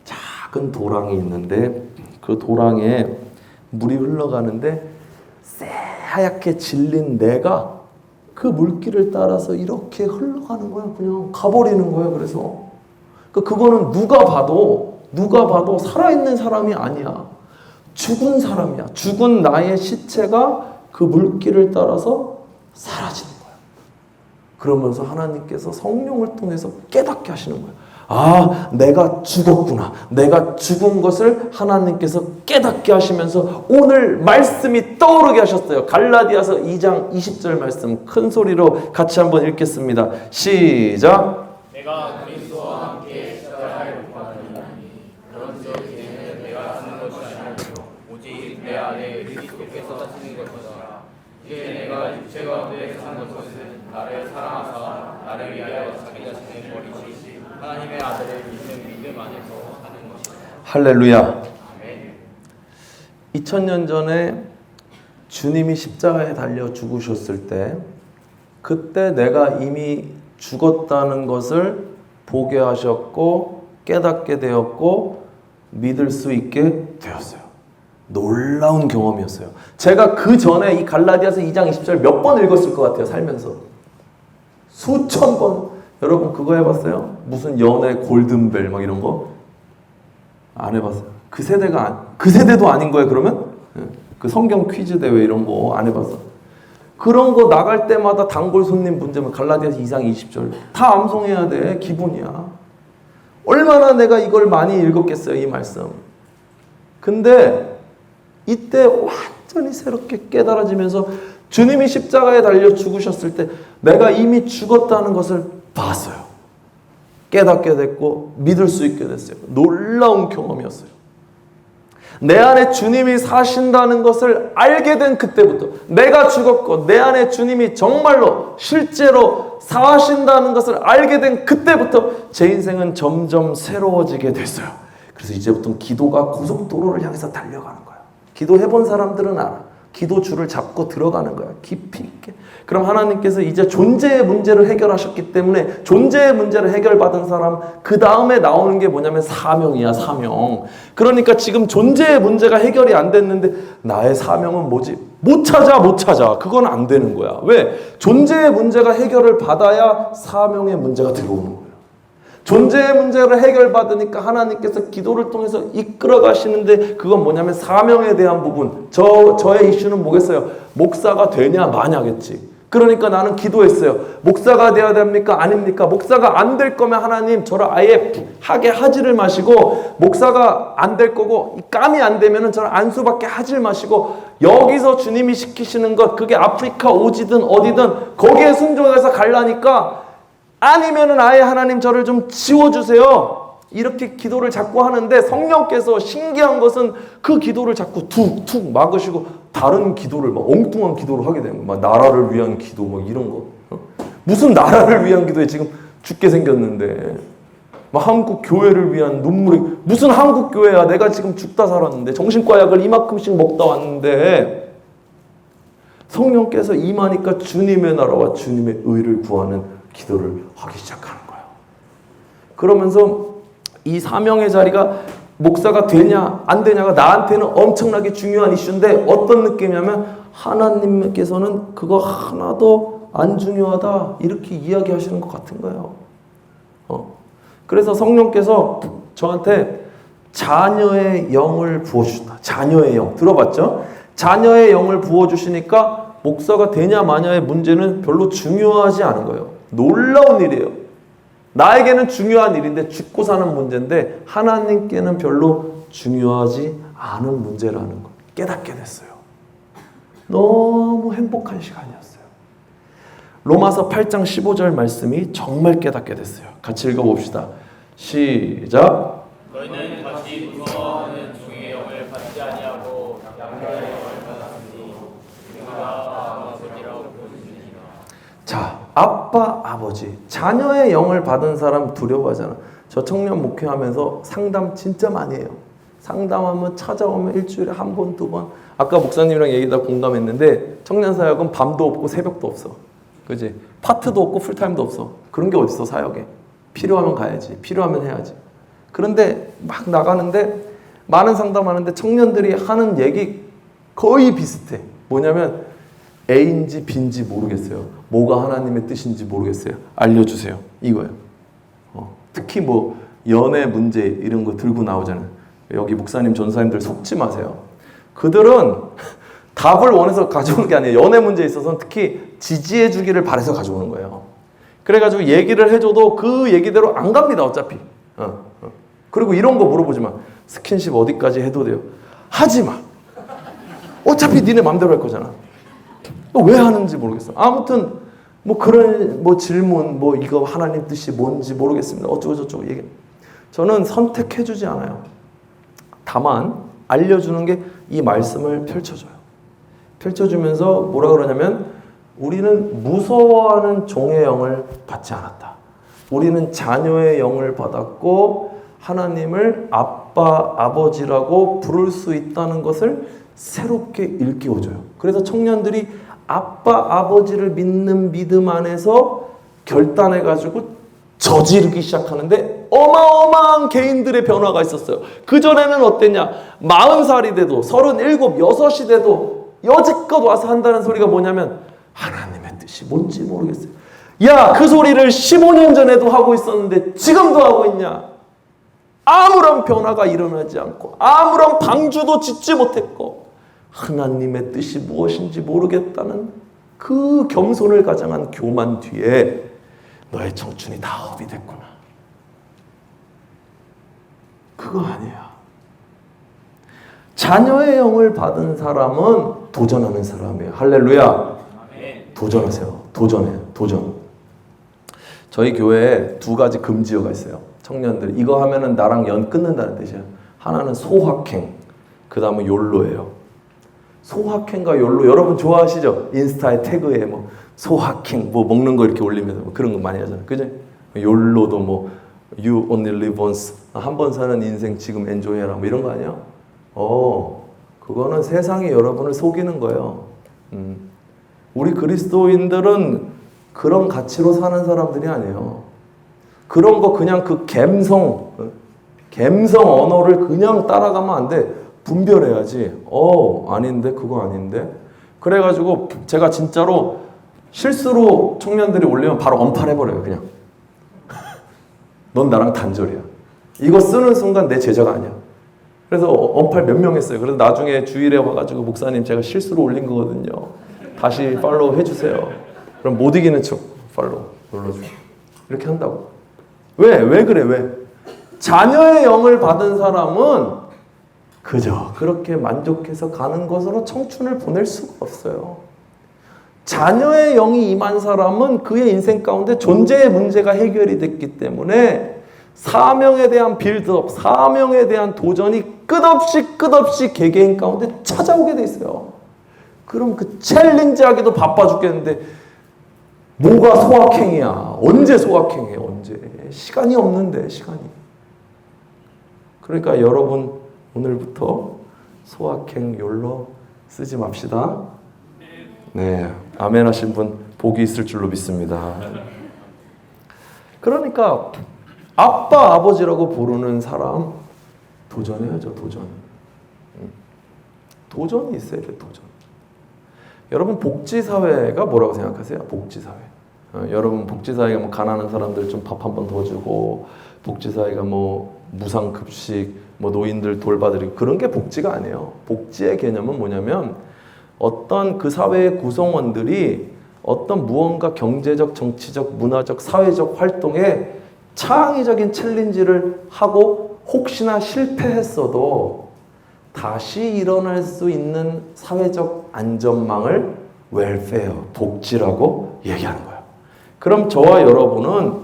작은 도랑이 있는데 그 도랑에 물이 흘러가는데 새하얗게 질린 내가 그 물길을 따라서 이렇게 흘러가는 거야. 그냥 가버리는 거야. 그래서 그거는 누가 봐도 살아있는 사람이 아니야. 죽은 사람이야. 죽은 나의 시체가 그 물길을 따라서 사라지는 거야. 그러면서 하나님께서 성령을 통해서 깨닫게 하시는 거야. 아, 내가 죽었구나. 내가 죽은 것을 하나님께서 깨닫게 하시면서 오늘 말씀이 떠오르게 하셨어요. 갈라디아서 2장 20절 말씀 큰 소리로 같이 한번 읽겠습니다. 시작. 내가 그리스도와 함께 십자가에 못 박히나니 그런즉 이제는 내가 사는 것이 아니요 오직 내 안에 그리스도께서 사시는 것이라. 이제 내가 육체 가운데 사는 것은 나를 사랑하사 나를 위하여 자기 자신을 버리시지 하나님의 아들을 믿는 믿음 안에서 사는 것이다. 할렐루야. 아멘. 2000년 전에 주님이 십자가에 달려 죽으셨을 때 그때 내가 이미 죽었다는 것을 보게 하셨고 깨닫게 되었고 믿을 수 있게 되었어요. 놀라운 경험이었어요. 제가 그 전에 이 갈라디아서 2장 20절 몇 번 읽었을 것 같아요. 살면서 수천 번. 여러분 그거 해봤어요? 무슨 연애 골든벨 막 이런 거? 안 해봤어요. 그 세대도 아닌 거예요. 그러면 그 성경 퀴즈 대회 이런 거 안 해봤어. 그런 거 나갈 때마다 단골 손님 문제면 갈라디아서 2장 20절 다 암송해야 돼. 기본이야. 얼마나 내가 이걸 많이 읽었겠어요. 이 말씀. 근데 이때 완전히 새롭게 깨달아지면서 주님이 십자가에 달려 죽으셨을 때 내가 이미 죽었다는 것을 봤어요. 깨닫게 됐고 믿을 수 있게 됐어요. 놀라운 경험이었어요. 내 안에 주님이 사신다는 것을 알게 된 그때부터, 내가 죽었고 내 안에 주님이 정말로 실제로 사신다는 것을 알게 된 그때부터 제 인생은 점점 새로워지게 됐어요. 그래서 이제부터는 기도가 고속도로를 향해서 달려가는 거예요. 기도해본 사람들은 알아. 기도 줄을 잡고 들어가는 거야. 깊이 있게. 그럼 하나님께서 이제 존재의 문제를 해결하셨기 때문에 존재의 문제를 해결받은 사람, 그 다음에 나오는 게 뭐냐면 사명이야, 사명. 그러니까 지금 존재의 문제가 해결이 안 됐는데 나의 사명은 뭐지? 못 찾아. 그건 안 되는 거야. 왜? 존재의 문제가 해결을 받아야 사명의 문제가 들어오는 거야. 존재의 문제를 해결받으니까 하나님께서 기도를 통해서 이끌어 가시는데, 그건 뭐냐면 사명에 대한 부분. 저의 이슈는 뭐겠어요? 목사가 되냐 마냐겠지. 그러니까 나는 기도했어요. 목사가 되어야 됩니까? 아닙니까? 목사가 안 될 거면 하나님 저를 아예 하게 하지를 마시고, 목사가 안 될 거고 감이 안 되면 저를 안수받게 하지를 마시고, 여기서 주님이 시키시는 것, 그게 아프리카 오지든 어디든 거기에 순종해서 갈라니까, 아니면은 아예 하나님 저를 좀 지워주세요. 이렇게 기도를 자꾸 하는데, 성령께서 신기한 것은 그 기도를 자꾸 툭툭 막으시고 다른 기도를, 막 엉뚱한 기도를 하게 되는 거예요. 막 나라를 위한 기도, 막 이런 거. 무슨 나라를 위한 기도에 지금 죽게 생겼는데, 막 한국 교회를 위한 눈물이, 무슨 한국 교회야. 내가 지금 죽다 살았는데, 정신과 약을 이만큼씩 먹다 왔는데, 성령께서 임하니까 주님의 나라와 주님의 의를 구하는 기도를 하기 시작하는 거예요. 그러면서 이 사명의 자리가 목사가 되냐 안 되냐가 나한테는 엄청나게 중요한 이슈인데, 어떤 느낌이냐면 하나님께서는 그거 하나도 안 중요하다 이렇게 이야기하시는 것 같은 거예요. 그래서 성령께서 저한테 자녀의 영을 부어주신다. 자녀의 영 들어봤죠? 자녀의 영을 부어주시니까 목사가 되냐 마냐의 문제는 별로 중요하지 않은 거예요. 놀라운 일이에요. 나에게는 중요한 일인데, 죽고 사는 문제인데 하나님께는 별로 중요하지 않은 문제라는 걸 깨닫게 됐어요. 너무 행복한 시간이었어요. 로마서 8장 15절 말씀이 정말 깨닫게 됐어요. 같이 읽어봅시다. 시작. 너희는 다시 무서워하는 종의 영을 받지 아니하고 양자의 영을 받았으니 누가 아버지라고 부르시니라. 자, 아빠, 아버지, 자녀의 영을 받은 사람 두려워하잖아. 저 청년 목회하면서 상담 진짜 많이 해요. 상담하면 찾아오면 일주일에 한 번, 두 번. 아까 목사님이랑 얘기하다 공감했는데, 청년 사역은 밤도 없고 새벽도 없어. 그지? 파트도 없고 풀타임도 없어. 그런 게 어딨어, 사역에. 필요하면 가야지. 필요하면 해야지. 그런데 막 나가는데, 많은 상담하는데 청년들이 하는 얘기 거의 비슷해. 뭐냐면 A인지 B인지 모르겠어요. 뭐가 하나님의 뜻인지 모르겠어요. 알려주세요. 이거예요. 특히 뭐 연애 문제 이런 거 들고 나오잖아요. 여기 목사님, 전사님들 속지 마세요. 그들은 답을 원해서 가져오는 게 아니에요. 연애 문제에 있어서는 특히 지지해 주기를 바라서 가져오는 거예요. 그래가지고 얘기를 해줘도 그 얘기대로 안 갑니다. 어차피. 그리고 이런 거 물어보지 마. 스킨십 어디까지 해도 돼요? 하지 마. 어차피 니네 맘대로 할 거잖아. 또 왜 하는지 모르겠어. 아무튼 뭐 그런 뭐 질문, 뭐 이거 하나님 뜻이 뭔지 모르겠습니다. 어쩌고 저쩌고 얘기. 저는 선택해주지 않아요. 다만 알려주는 게 이 말씀을 펼쳐줘요. 펼쳐주면서 뭐라 그러냐면, 우리는 무서워하는 종의 영을 받지 않았다. 우리는 자녀의 영을 받았고 하나님을 아빠, 아버지라고 부를 수 있다는 것을 새롭게 일깨워줘요. 그래서 청년들이 아빠, 아버지를 믿는 믿음 안에서 결단해가지고 저지르기 시작하는데 어마어마한 개인들의 변화가 있었어요. 그전에는 어땠냐? 40살이 돼도 37, 6이 돼도 여지껏 와서 한다는 소리가 뭐냐면 하나님의 뜻이 뭔지 모르겠어요. 야, 그 소리를 15년 전에도 하고 있었는데 지금도 하고 있냐? 아무런 변화가 일어나지 않고 아무런 방주도 짓지 못했고 하나님의 뜻이 무엇인지 모르겠다는 그 겸손을 가장한 교만 뒤에 너의 청춘이 다 허비됐구나. 그거 아니야. 자녀의 영을 받은 사람은 도전하는 사람이에요. 할렐루야. 도전하세요. 도전. 저희 교회에 2가지 금지어가 있어요. 청년들 이거 하면은 나랑 연 끊는다는 뜻이야. 하나는 소확행, 그 다음은 욜로예요. 소확행과 욜로 여러분 좋아하시죠? 인스타에 태그에 뭐 소확행 뭐 먹는 거 이렇게 올리면 뭐 그런 거 많이 하잖아요. 그죠? 욜로도 뭐 You only live once. 한 번 사는 인생 지금 엔조이해라 뭐 이런 거 아니야? 그거는 세상이 여러분을 속이는 거예요. 우리 그리스도인들은 그런 가치로 사는 사람들이 아니에요. 그런 거 그냥 그 감성 언어를 그냥 따라가면 안 돼. 분별해야지. 아닌데 그거 아닌데. 그래가지고 제가 진짜로 실수로 청년들이 올리면 바로 언팔해버려요. 그냥. 넌 나랑 단절이야. 이거 쓰는 순간 내 제자가 아니야. 그래서 언팔 몇 명 했어요. 그래서 나중에 주일에 와가지고 목사님 제가 실수로 올린 거거든요. 다시 팔로우 해주세요. 그럼 못 이기는 척 팔로우 눌러주고 이렇게 한다고. 왜 그래? 왜? 자녀의 영을 받은 사람은 그저 그렇게 만족해서 가는 것으로 청춘을 보낼 수가 없어요. 자녀의 영이 임한 사람은 그의 인생 가운데 존재의 문제가 해결이 됐기 때문에 사명에 대한 빌드업, 사명에 대한 도전이 끝없이 개개인 가운데 찾아오게 돼 있어요. 그럼 그 챌린지하기도 바빠 죽겠는데 뭐가 소확행이야? 언제 소확행해? 언제? 시간이 없는데 시간이. 그러니까 여러분 오늘부터 소확행 욜로 쓰지 맙시다. 네, 아멘 하신 분 복이 있을 줄로 믿습니다. 그러니까 아빠 아버지라고 부르는 사람 도전해야죠. 도전이 있어야 돼. 도전. 여러분 복지사회가 뭐라고 생각하세요? 복지사회. 여러분 복지사회가 뭐 가난한 사람들 좀 밥 한 번 더 주고 복지사회가 뭐 무상급식 뭐 노인들 돌봐드리고 그런 게 복지가 아니에요. 복지의 개념은 뭐냐면 어떤 그 사회의 구성원들이 어떤 무언가 경제적, 정치적, 문화적, 사회적 활동에 창의적인 챌린지를 하고 혹시나 실패했어도 다시 일어날 수 있는 사회적 안전망을 웰페어, 복지라고 얘기하는 거예요. 그럼 저와 여러분은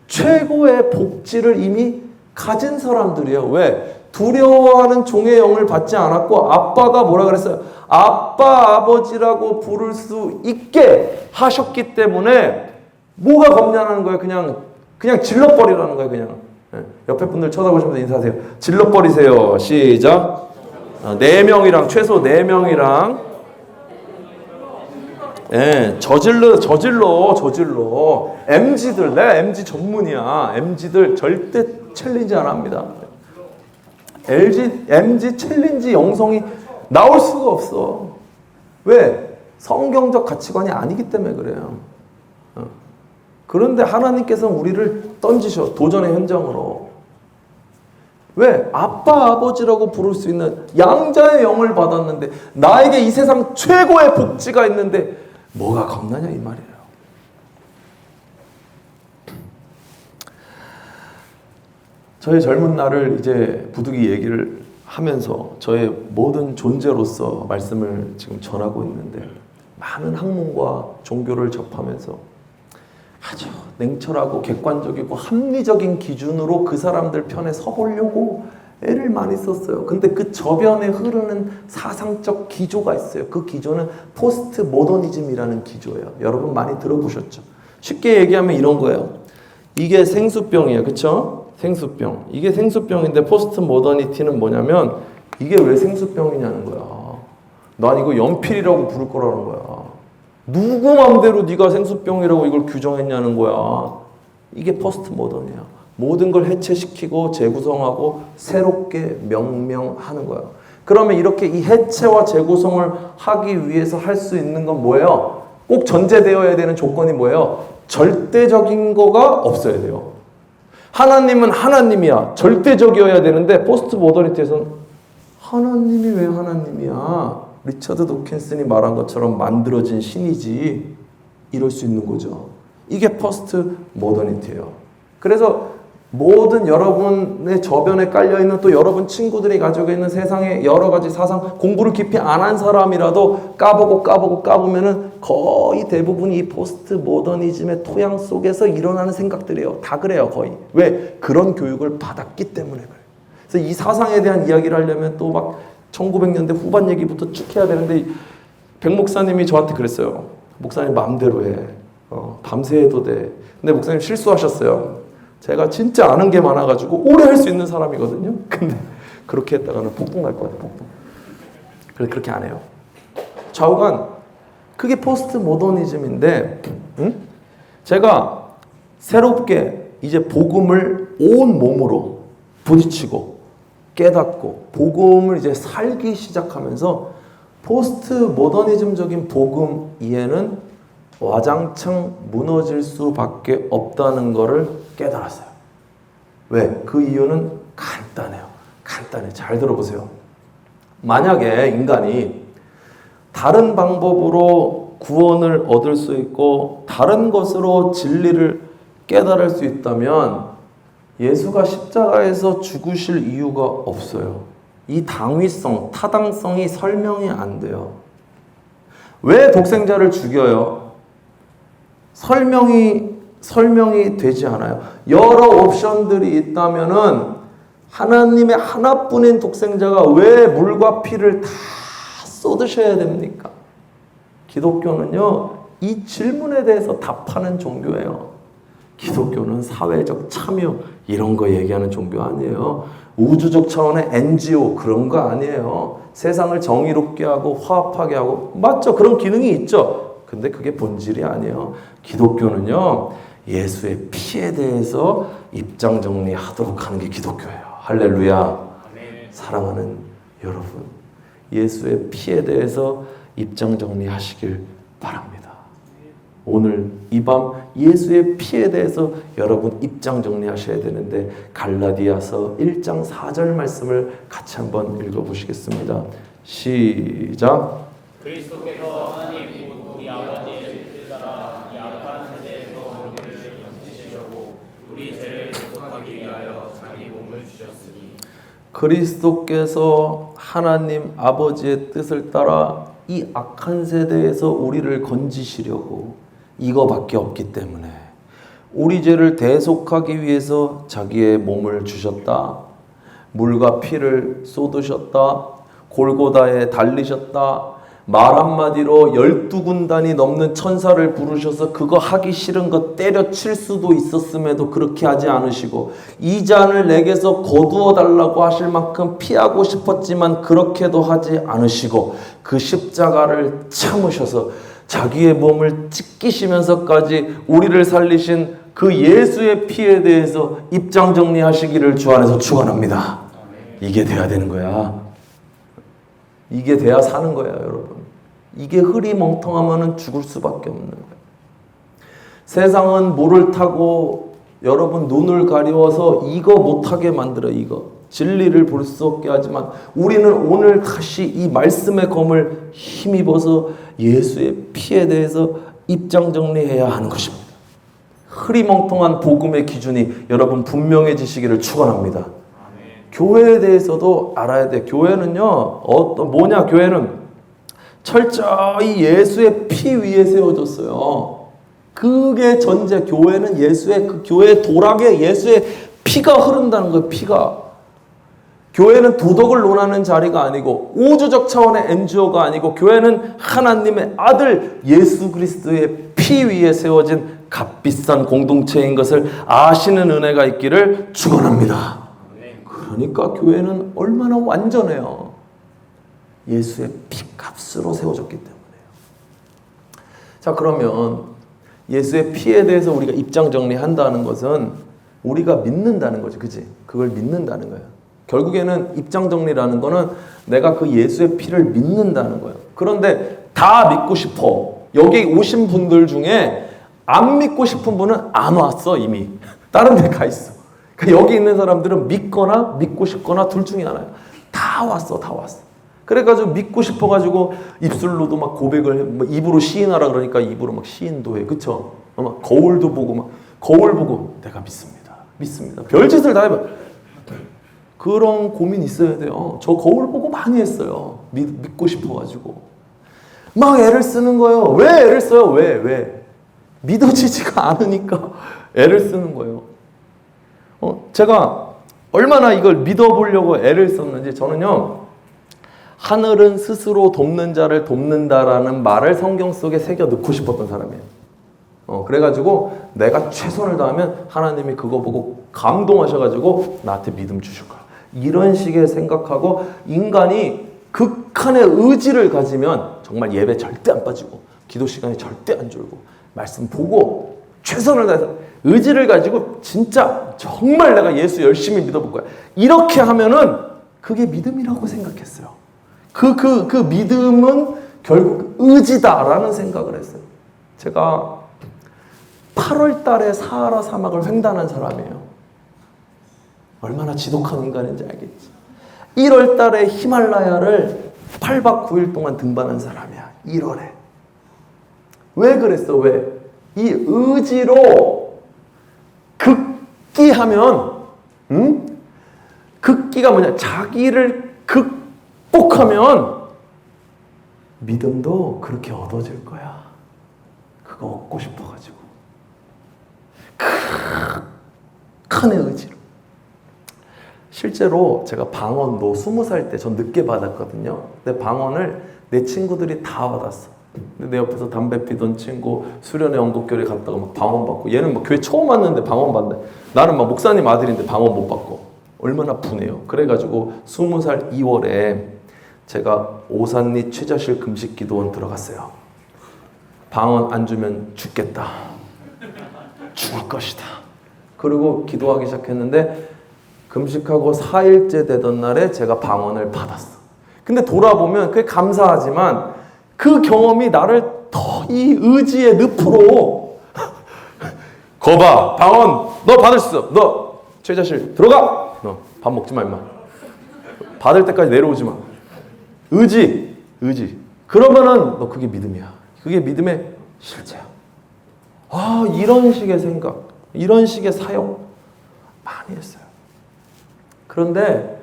최고의 복지를 이미 가진 사람들이에요. 왜? 두려워하는 종의 영을 받지 않았고 아빠가 뭐라 그랬어요? 아빠, 아버지라고 부를 수 있게 하셨기 때문에 뭐가 겁나는 거예요? 그냥 질러버리라는 거예요. 그냥. 옆에 분들 쳐다보시면서 인사하세요. 질러버리세요. 시작. 4명이랑 최소 4명이랑 저질러. MZ들, 내가 MZ 전문이야. MZ들 절대 챌린지 안 합니다. MZ 챌린지 영성이 나올 수가 없어. 왜? 성경적 가치관이 아니기 때문에 그래요. 그런데 하나님께서는 우리를 던지셔. 도전의 현장으로. 왜? 아빠, 아버지라고 부를 수 있는 양자의 영을 받았는데 나에게 이 세상 최고의 복지가 있는데 뭐가 겁나냐 이 말이에요. 저의 젊은 날을 이제 부득이 얘기를 하면서 저의 모든 존재로서 말씀을 지금 전하고 있는데 많은 학문과 종교를 접하면서 아주 냉철하고 객관적이고 합리적인 기준으로 그 사람들 편에 서보려고 애를 많이 썼어요. 근데 그 저변에 흐르는 사상적 기조가 있어요. 그 기조는 포스트 모더니즘이라는 기조예요. 여러분 많이 들어보셨죠? 쉽게 얘기하면 이런 거예요. 이게 생수병이에요. 그쵸? 생수병. 이게 생수병인데 포스트 모더니티는 뭐냐면 이게 왜 생수병이냐는 거야. 난 이거 연필이라고 부를 거라는 거야. 누구 맘대로 네가 생수병이라고 이걸 규정했냐는 거야. 이게 포스트 모던이야. 모든 걸 해체시키고 재구성하고 새롭게 명명하는 거야. 그러면 이렇게 이 해체와 재구성을 하기 위해서 할 수 있는 건 뭐예요? 꼭 전제되어야 되는 조건이 뭐예요? 절대적인 거가 없어야 돼요. 하나님은 하나님이야. 절대적이어야 되는데 포스트 모더니티에서는 하나님이 왜 하나님이야? 리처드 도킨슨이 말한 것처럼 만들어진 신이지. 이럴 수 있는 거죠. 이게 포스트 모더니티예요. 그래서 모든 여러분의 저변에 깔려있는 또 여러분 친구들이 가지고 있는 세상의 여러 가지 사상, 공부를 깊이 안 한 사람이라도 까보면은 거의 대부분이 이 포스트 모더니즘의 토양 속에서 일어나는 생각들이에요. 다 그래요, 거의. 왜? 그런 교육을 받았기 때문에 그래요. 그래서 이 사상에 대한 이야기를 하려면 또 막 1900년대 후반 얘기부터 쭉 해야 되는데 백 목사님이 저한테 그랬어요. 목사님 마음대로 해. 밤새 해도 돼. 근데 목사님 실수하셨어요. 제가 진짜 아는 게 많아가지고 오래 할 수 있는 사람이거든요. 근데 그렇게 했다가는 폭풍 날 것 같아요. 폭풍. 그래서 그렇게 안 해요. 좌우간 그게 포스트 모더니즘인데 제가 새롭게 이제 복음을 온 몸으로 부딪히고 깨닫고 복음을 이제 살기 시작하면서 포스트 모더니즘적인 복음 이해는 와장창 무너질 수밖에 없다는 것을 깨달았어요. 왜? 그 이유는 간단해요. 간단해. 잘 들어보세요. 만약에 인간이 다른 방법으로 구원을 얻을 수 있고 다른 것으로 진리를 깨달을 수 있다면 예수가 십자가에서 죽으실 이유가 없어요. 이 당위성, 타당성이 설명이 안 돼요. 왜 독생자를 죽여요? 설명이 되지 않아요. 여러 옵션들이 있다면은 하나님의 하나뿐인 독생자가 왜 물과 피를 다 쏟으셔야 됩니까? 기독교는요, 이 질문에 대해서 답하는 종교예요. 기독교는 사회적 참여 이런 거 얘기하는 종교 아니에요. 우주적 차원의 NGO 그런 거 아니에요. 세상을 정의롭게 하고 화합하게 하고 맞죠? 그런 기능이 있죠. 근데 그게 본질이 아니에요. 기독교는요, 예수의 피에 대해서 입장 정리하도록 하는 게 기독교예요. 할렐루야. 사랑하는 여러분, 예수의 피에 대해서 입장 정리하시길 바랍니다. 오늘 이 밤 예수의 피에 대해서 여러분 입장 정리하셔야 되는데 갈라디아서 1장 4절 말씀을 같이 한번 읽어보시겠습니다. 시작. 그리스도께서 하나님 우리 아버지의 뜻을 따라 이 악한 세대에서 우리를 건지시려고 우리 죄를 용서하기 위하여 자기 몸을 주셨으니 그리스도께서 하나님 아버지의 뜻을 따라 이 악한 세대에서 우리를 건지시려고 이거밖에 없기 때문에 우리 죄를 대속하기 위해서 자기의 몸을 주셨다. 물과 피를 쏟으셨다. 골고다에 달리셨다. 말 한마디로 12군단이 넘는 천사를 부르셔서 그거 하기 싫은 거 때려칠 수도 있었음에도 그렇게 하지 않으시고 이 잔을 내게서 거두어 달라고 하실 만큼 피하고 싶었지만 그렇게도 하지 않으시고 그 십자가를 참으셔서 자기의 몸을 찢기시면서까지 우리를 살리신 그 예수의 피에 대해서 입장 정리하시기를 주 안에서 축원합니다. 이게 돼야 되는 거야. 이게 돼야 사는 거야, 여러분. 이게 흐리멍텅하면 죽을 수밖에 없는 거예요. 세상은 물을 타고 여러분 눈을 가리워서 이거 못하게 만들어. 이거 진리를 볼 수 없게 하지만 우리는 오늘 다시 이 말씀의 검을 힘입어서 예수의 피에 대해서 입장 정리해야 하는 것입니다. 흐리멍텅한 복음의 기준이 여러분 분명해지시기를 축원합니다. 교회에 대해서도 알아야 돼. 교회는요, 뭐냐? 교회는 철저히 예수의 피 위에 세워졌어요. 그게 전제. 교회는 예수의 그 교회의 도락에 예수의 피가 흐른다는 거예요. 피가. 교회는 도덕을 논하는 자리가 아니고 우주적 차원의 NGO가 아니고 교회는 하나님의 아들 예수 그리스도의 피 위에 세워진 값비싼 공동체인 것을 아시는 은혜가 있기를 축원합니다. 그러니까 교회는 얼마나 완전해요. 예수의 피값으로 세워졌기 때문에요. 자, 그러면 예수의 피에 대해서 우리가 입장 정리한다는 것은 우리가 믿는다는 거죠. 그치? 그걸 믿는다는 거예요. 결국에는 입장 정리라는 거는 내가 그 예수의 피를 믿는다는 거예요. 그런데 다 믿고 싶어. 여기 오신 분들 중에 안 믿고 싶은 분은 안 왔어. 이미 다른 데 가 있어. 그러니까 여기 있는 사람들은 믿거나 믿고 싶거나 둘 중에 하나예요. 다 왔어. 다 왔어. 그래가지고 믿고 싶어가지고 입술로도 막 고백을 해. 뭐 입으로 시인하라 그러니까 입으로 막 시인도 해. 그쵸? 막 거울도 보고 막 거울 보고 내가 믿습니다. 믿습니다. 별짓을 다 해봐. 그런 고민 있어야 돼요. 저 거울 보고 많이 했어요. 믿고 싶어가지고. 막 애를 쓰는 거예요. 왜 애를 써요? 왜? 믿어지지가 않으니까 애를 쓰는 거예요. 제가 얼마나 이걸 믿어보려고 애를 썼는지 저는요. 하늘은 스스로 돕는 자를 돕는다라는 말을 성경 속에 새겨 넣고 싶었던 사람이에요. 그래가지고 내가 최선을 다하면 하나님이 그거 보고 감동하셔가지고 나한테 믿음 주실 거야. 이런 식의 생각하고 인간이 극한의 의지를 가지면 정말 예배 절대 안 빠지고 기도 시간이 절대 안 줄고 말씀 보고 최선을 다해서 의지를 가지고 진짜 정말 내가 예수 열심히 믿어볼 거야. 이렇게 하면은 그게 믿음이라고 생각했어요. 그 믿음은 결국 의지다라는 생각을 했어요. 제가 8월 달에 사하라 사막을 횡단한 사람이에요. 얼마나 지독한 인간인지 알겠지. 1월 달에 히말라야를 8박 9일 동안 등반한 사람이야. 1월에. 왜 그랬어? 왜? 이 의지로 극기하면, 극기가 뭐냐? 자기를 극복하면 믿음도 그렇게 얻어질 거야. 그거 얻고 싶어가지고. 극한의 의지로. 실제로 제가 방언도 20살 때 전 늦게 받았거든요. 근데 방언을 내 친구들이 다 받았어. 근데 내 옆에서 담배 피던 친구 수련회 연극교회 갔다가 막 방언 받고, 얘는 막 교회 처음 왔는데 방언 받네. 나는 막 목사님 아들인데 방언 못 받고. 얼마나 분해요. 그래가지고 20살 2월에 제가 오산리 최자실 금식기도원 들어갔어요. 방언 안 주면 죽겠다. 죽을 것이다. 그리고 기도하기 시작했는데 금식하고 4일째 되던 날에 제가 방언을 받았어. 근데 돌아보면 그게 감사하지만 그 경험이 나를 더 이 의지의 늪으로 거봐, 방언 너 받을 수 있어. 너 최자실 들어가. 너 밥 먹지 마 임마. 받을 때까지 내려오지 마. 의지. 그러면은 너 그게 믿음이야. 그게 믿음의 실체야. 이런 식의 생각, 이런 식의 사역 많이 했어요. 그런데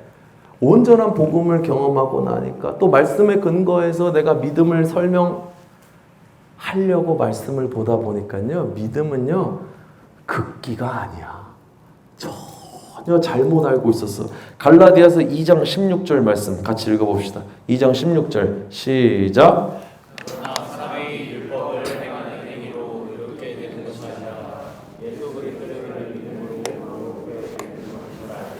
온전한 복음을 경험하고 나니까 또 말씀에 근거해서 내가 믿음을 설명하려고 말씀을 보다 보니까요, 믿음은요 극기가 아니야. 전혀 잘못 알고 있었어. 갈라디아서 2장 16절 말씀 같이 읽어봅시다. 2장 16절 시작. 사람의 율법을 행하는 행위로 의롭게 되는 것이 아니라 예수 그리스도를 믿음으로 의롭게 되는 것을 알고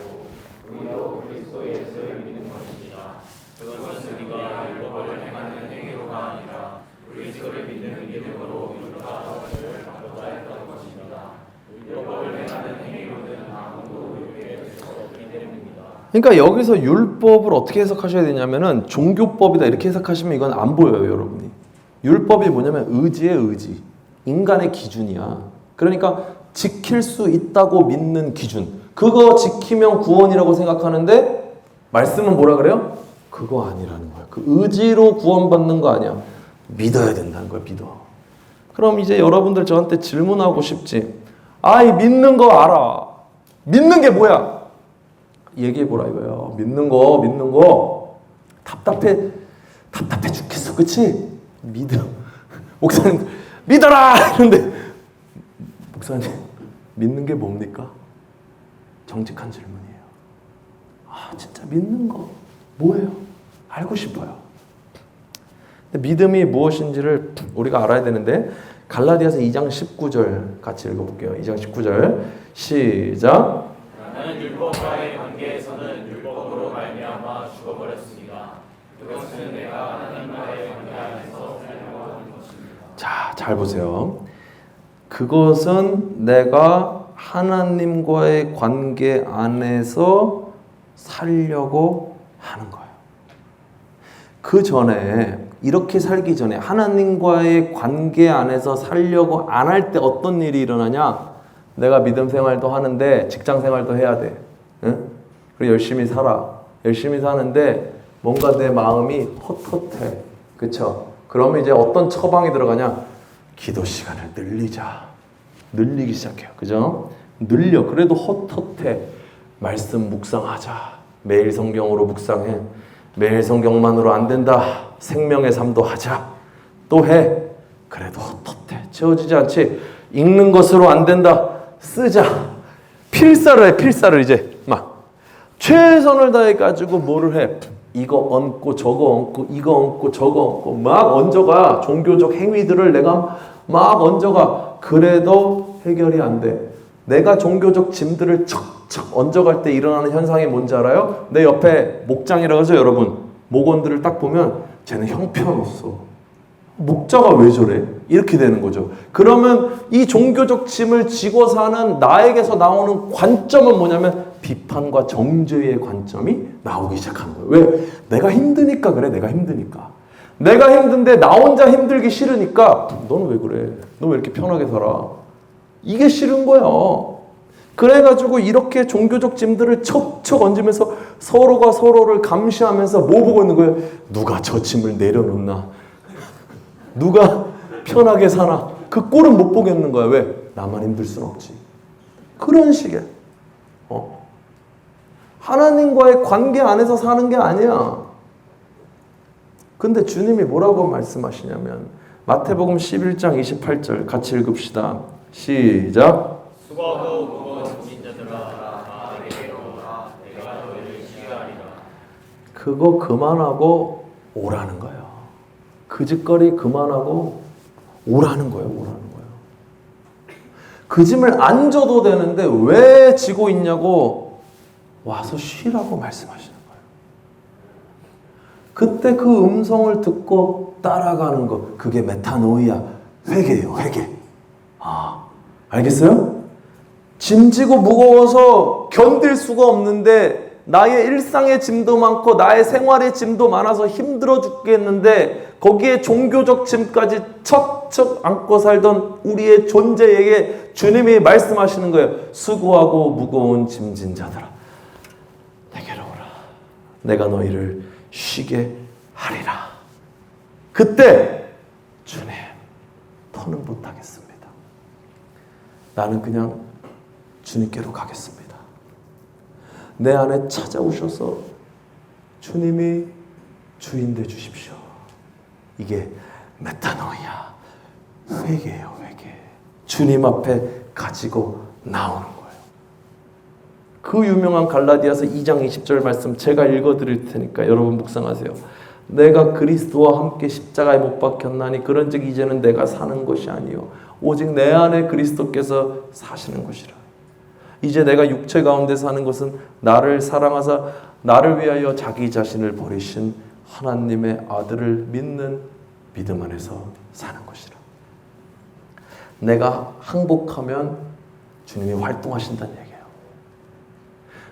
우리도 그리스도 예수를 믿는 것입니다. 그것은 우리가 율법을 행하는 행위로가 아니라 그리스도를 믿는 믿음으로 이루다 것을 받고자 했던 것입니다. 율법을 행하는 행위로는 아무도 의롭게 될 수 없기 때문입니다. 그러니까 여기서 율법을 어떻게 해석하셔야 되냐면은 종교법이다 이렇게 해석하시면 이건 안 보여요, 여러분이. 율법이 뭐냐면 의지의 의지, 인간의 기준이야. 그러니까 지킬 수 있다고 믿는 기준. 그거 지키면 구원이라고 생각하는데 말씀은 뭐라 그래요? 그거 아니라는 거야. 그 의지로 구원받는 거 아니야. 믿어야 된다는 거야, 믿어. 그럼 이제 여러분들 저한테 질문하고 싶지. 이 믿는 거 알아. 믿는 게 뭐야? 얘기해보라 이거예요. 믿는 거. 답답해 죽겠어. 그치? 믿음. 목사님, 믿어라! 이런데, 목사님, 믿는 게 뭡니까? 정직한 질문이에요. 진짜 믿는 거 뭐예요? 알고 싶어요. 근데 믿음이 무엇인지를 우리가 알아야 되는데, 갈라디아서 2장 19절 같이 읽어볼게요. 2장 19절 시작. 나는 율법과의 관계에서는 율법으로 말미암아 죽어버렸습니다. 그것은 내가 하나님과의 관계 안에서 살려고 하는 것입니다. 자, 잘 보세요. 그것은 내가 하나님과의 관계 안에서 살려고 하는 거예요. 그 전에 이렇게 살기 전에 하나님과의 관계 안에서 살려고 안 할 때 어떤 일이 일어나냐? 내가 믿음 생활도 하는데 직장 생활도 해야 돼. 응? 그리고 열심히 살아. 열심히 사는데 뭔가 내 마음이 헛헛해. 그쵸? 그러면 이제 어떤 처방이 들어가냐? 기도 시간을 늘리기 시작해요. 그죠? 늘려. 그래도 헛헛해. 말씀 묵상하자. 매일 성경으로 묵상해. 매일 성경만으로 안 된다. 생명의 삶도 하자. 또 해. 그래도 헛헛해. 채워지지 않지. 읽는 것으로 안 된다. 쓰자. 필사를 해. 필사를 이제 막 최선을 다해 가지고 뭐를 해? 이거 얹고 저거 얹고 이거 얹고 저거 얹고 막 얹어가. 종교적 행위들을 내가 막 얹어가. 그래도 해결이 안 돼. 내가 종교적 짐들을 척척 얹어갈 때 일어나는 현상이 뭔지 알아요? 내 옆에 목장이라고 하죠, 여러분. 목원들을 딱 보면 쟤는 형편없어. 목자가 왜 저래? 이렇게 되는 거죠. 그러면 이 종교적 짐을 지고 사는 나에게서 나오는 관점은 뭐냐면 비판과 정죄의 관점이 나오기 시작하는 거예요. 왜? 내가 힘드니까 그래. 내가 힘드니까. 내가 힘든데 나 혼자 힘들기 싫으니까 너는 왜 그래? 너 왜 이렇게 편하게 살아? 이게 싫은 거야. 그래가지고 이렇게 종교적 짐들을 척척 얹으면서 서로가 서로를 감시하면서 뭐 보고 있는 거예요? 누가 저 짐을 내려놓나? 누가 편하게 사나? 그 꼴은 못 보겠는 거야. 왜? 나만 힘들 순 없지. 그런 식의 하나님과의 관계 안에서 사는 게 아니야. 근데 주님이 뭐라고 말씀하시냐면 마태복음 11장 28절 같이 읽읍시다. 시작. 수고하고 무거운 짐진 자들아 다 내게로 오라. 내가 너희를 쉬게 하리라. 그거 그만하고 오라는 거예요. 그 짓거리 그만하고 오라는 거예요. 오라는 거예요. 그 짐을 안 져도 되는데 왜 지고 있냐고 와서 쉬라고 말씀하시는 거예요. 그때 그 음성을 듣고 따라가는 거, 그게 메타노이아, 회개예요. 회개. 알겠어요? 짐지고 무거워서 견딜 수가 없는데 나의 일상의 짐도 많고 나의 생활의 짐도 많아서 힘들어 죽겠는데 거기에 종교적 짐까지 척척 안고 살던 우리의 존재에게 주님이 말씀하시는 거예요. 수고하고 무거운 짐진 자들아 내게로 오라. 내가 너희를 쉬게 하리라. 그때 주님 더는 못하겠습니다. 나는 그냥 주님께로 가겠습니다. 내 안에 찾아오셔서 주님이 주인 돼 주십시오. 이게 메타노이아, 회개예요. 회개. 주님 앞에 가지고 나오는 거예요. 그 유명한 갈라디아서 2장 20절 말씀 제가 읽어드릴 테니까 여러분 묵상하세요. 내가 그리스도와 함께 십자가에 못 박혔나니 그런즉 이제는 내가 사는 것이 아니요 오직 내 안에 그리스도께서 사시는 것이라. 이제 내가 육체 가운데 사는 것은 나를 사랑하사 나를 위하여 자기 자신을 버리신 하나님의 아들을 믿는 믿음 안에서 사는 것이라. 내가 항복하면 주님이 활동하신다는 얘기예요.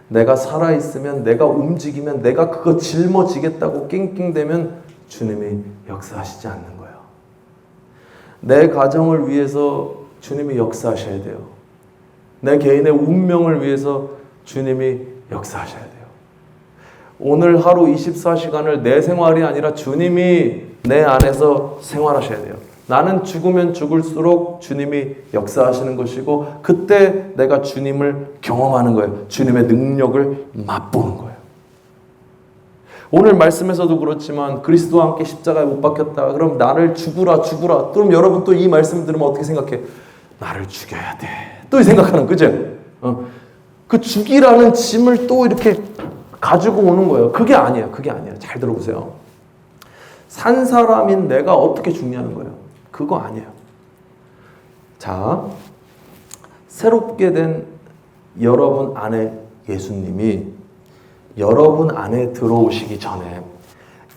내가 살아있으면, 내가 움직이면, 내가 그거 짊어지겠다고 낑낑대면 주님이 역사하시지 않는 거예요. 내 가정을 위해서 주님이 역사하셔야 돼요. 내 개인의 운명을 위해서 주님이 역사하셔야 돼요. 오늘 하루 24시간을 내 생활이 아니라 주님이 내 안에서 생활하셔야 돼요. 나는 죽으면 죽을수록 주님이 역사하시는 것이고 그때 내가 주님을 경험하는 거예요. 주님의 능력을 맛보는 거예요. 오늘 말씀에서도 그렇지만 그리스도와 함께 십자가에 못 박혔다. 그럼 나를 죽으라. 그럼 여러분 또 이 말씀 들으면 어떻게 생각해? 나를 죽여야 돼. 또 생각하는 그죠? 그 죽이라는 짐을 또 이렇게 가지고 오는 거예요. 그게 아니에요. 잘 들어보세요. 산 사람인 내가 어떻게 죽냐는 거예요. 그거 아니에요. 자, 새롭게 된 여러분 안에 예수님이 여러분 안에 들어오시기 전에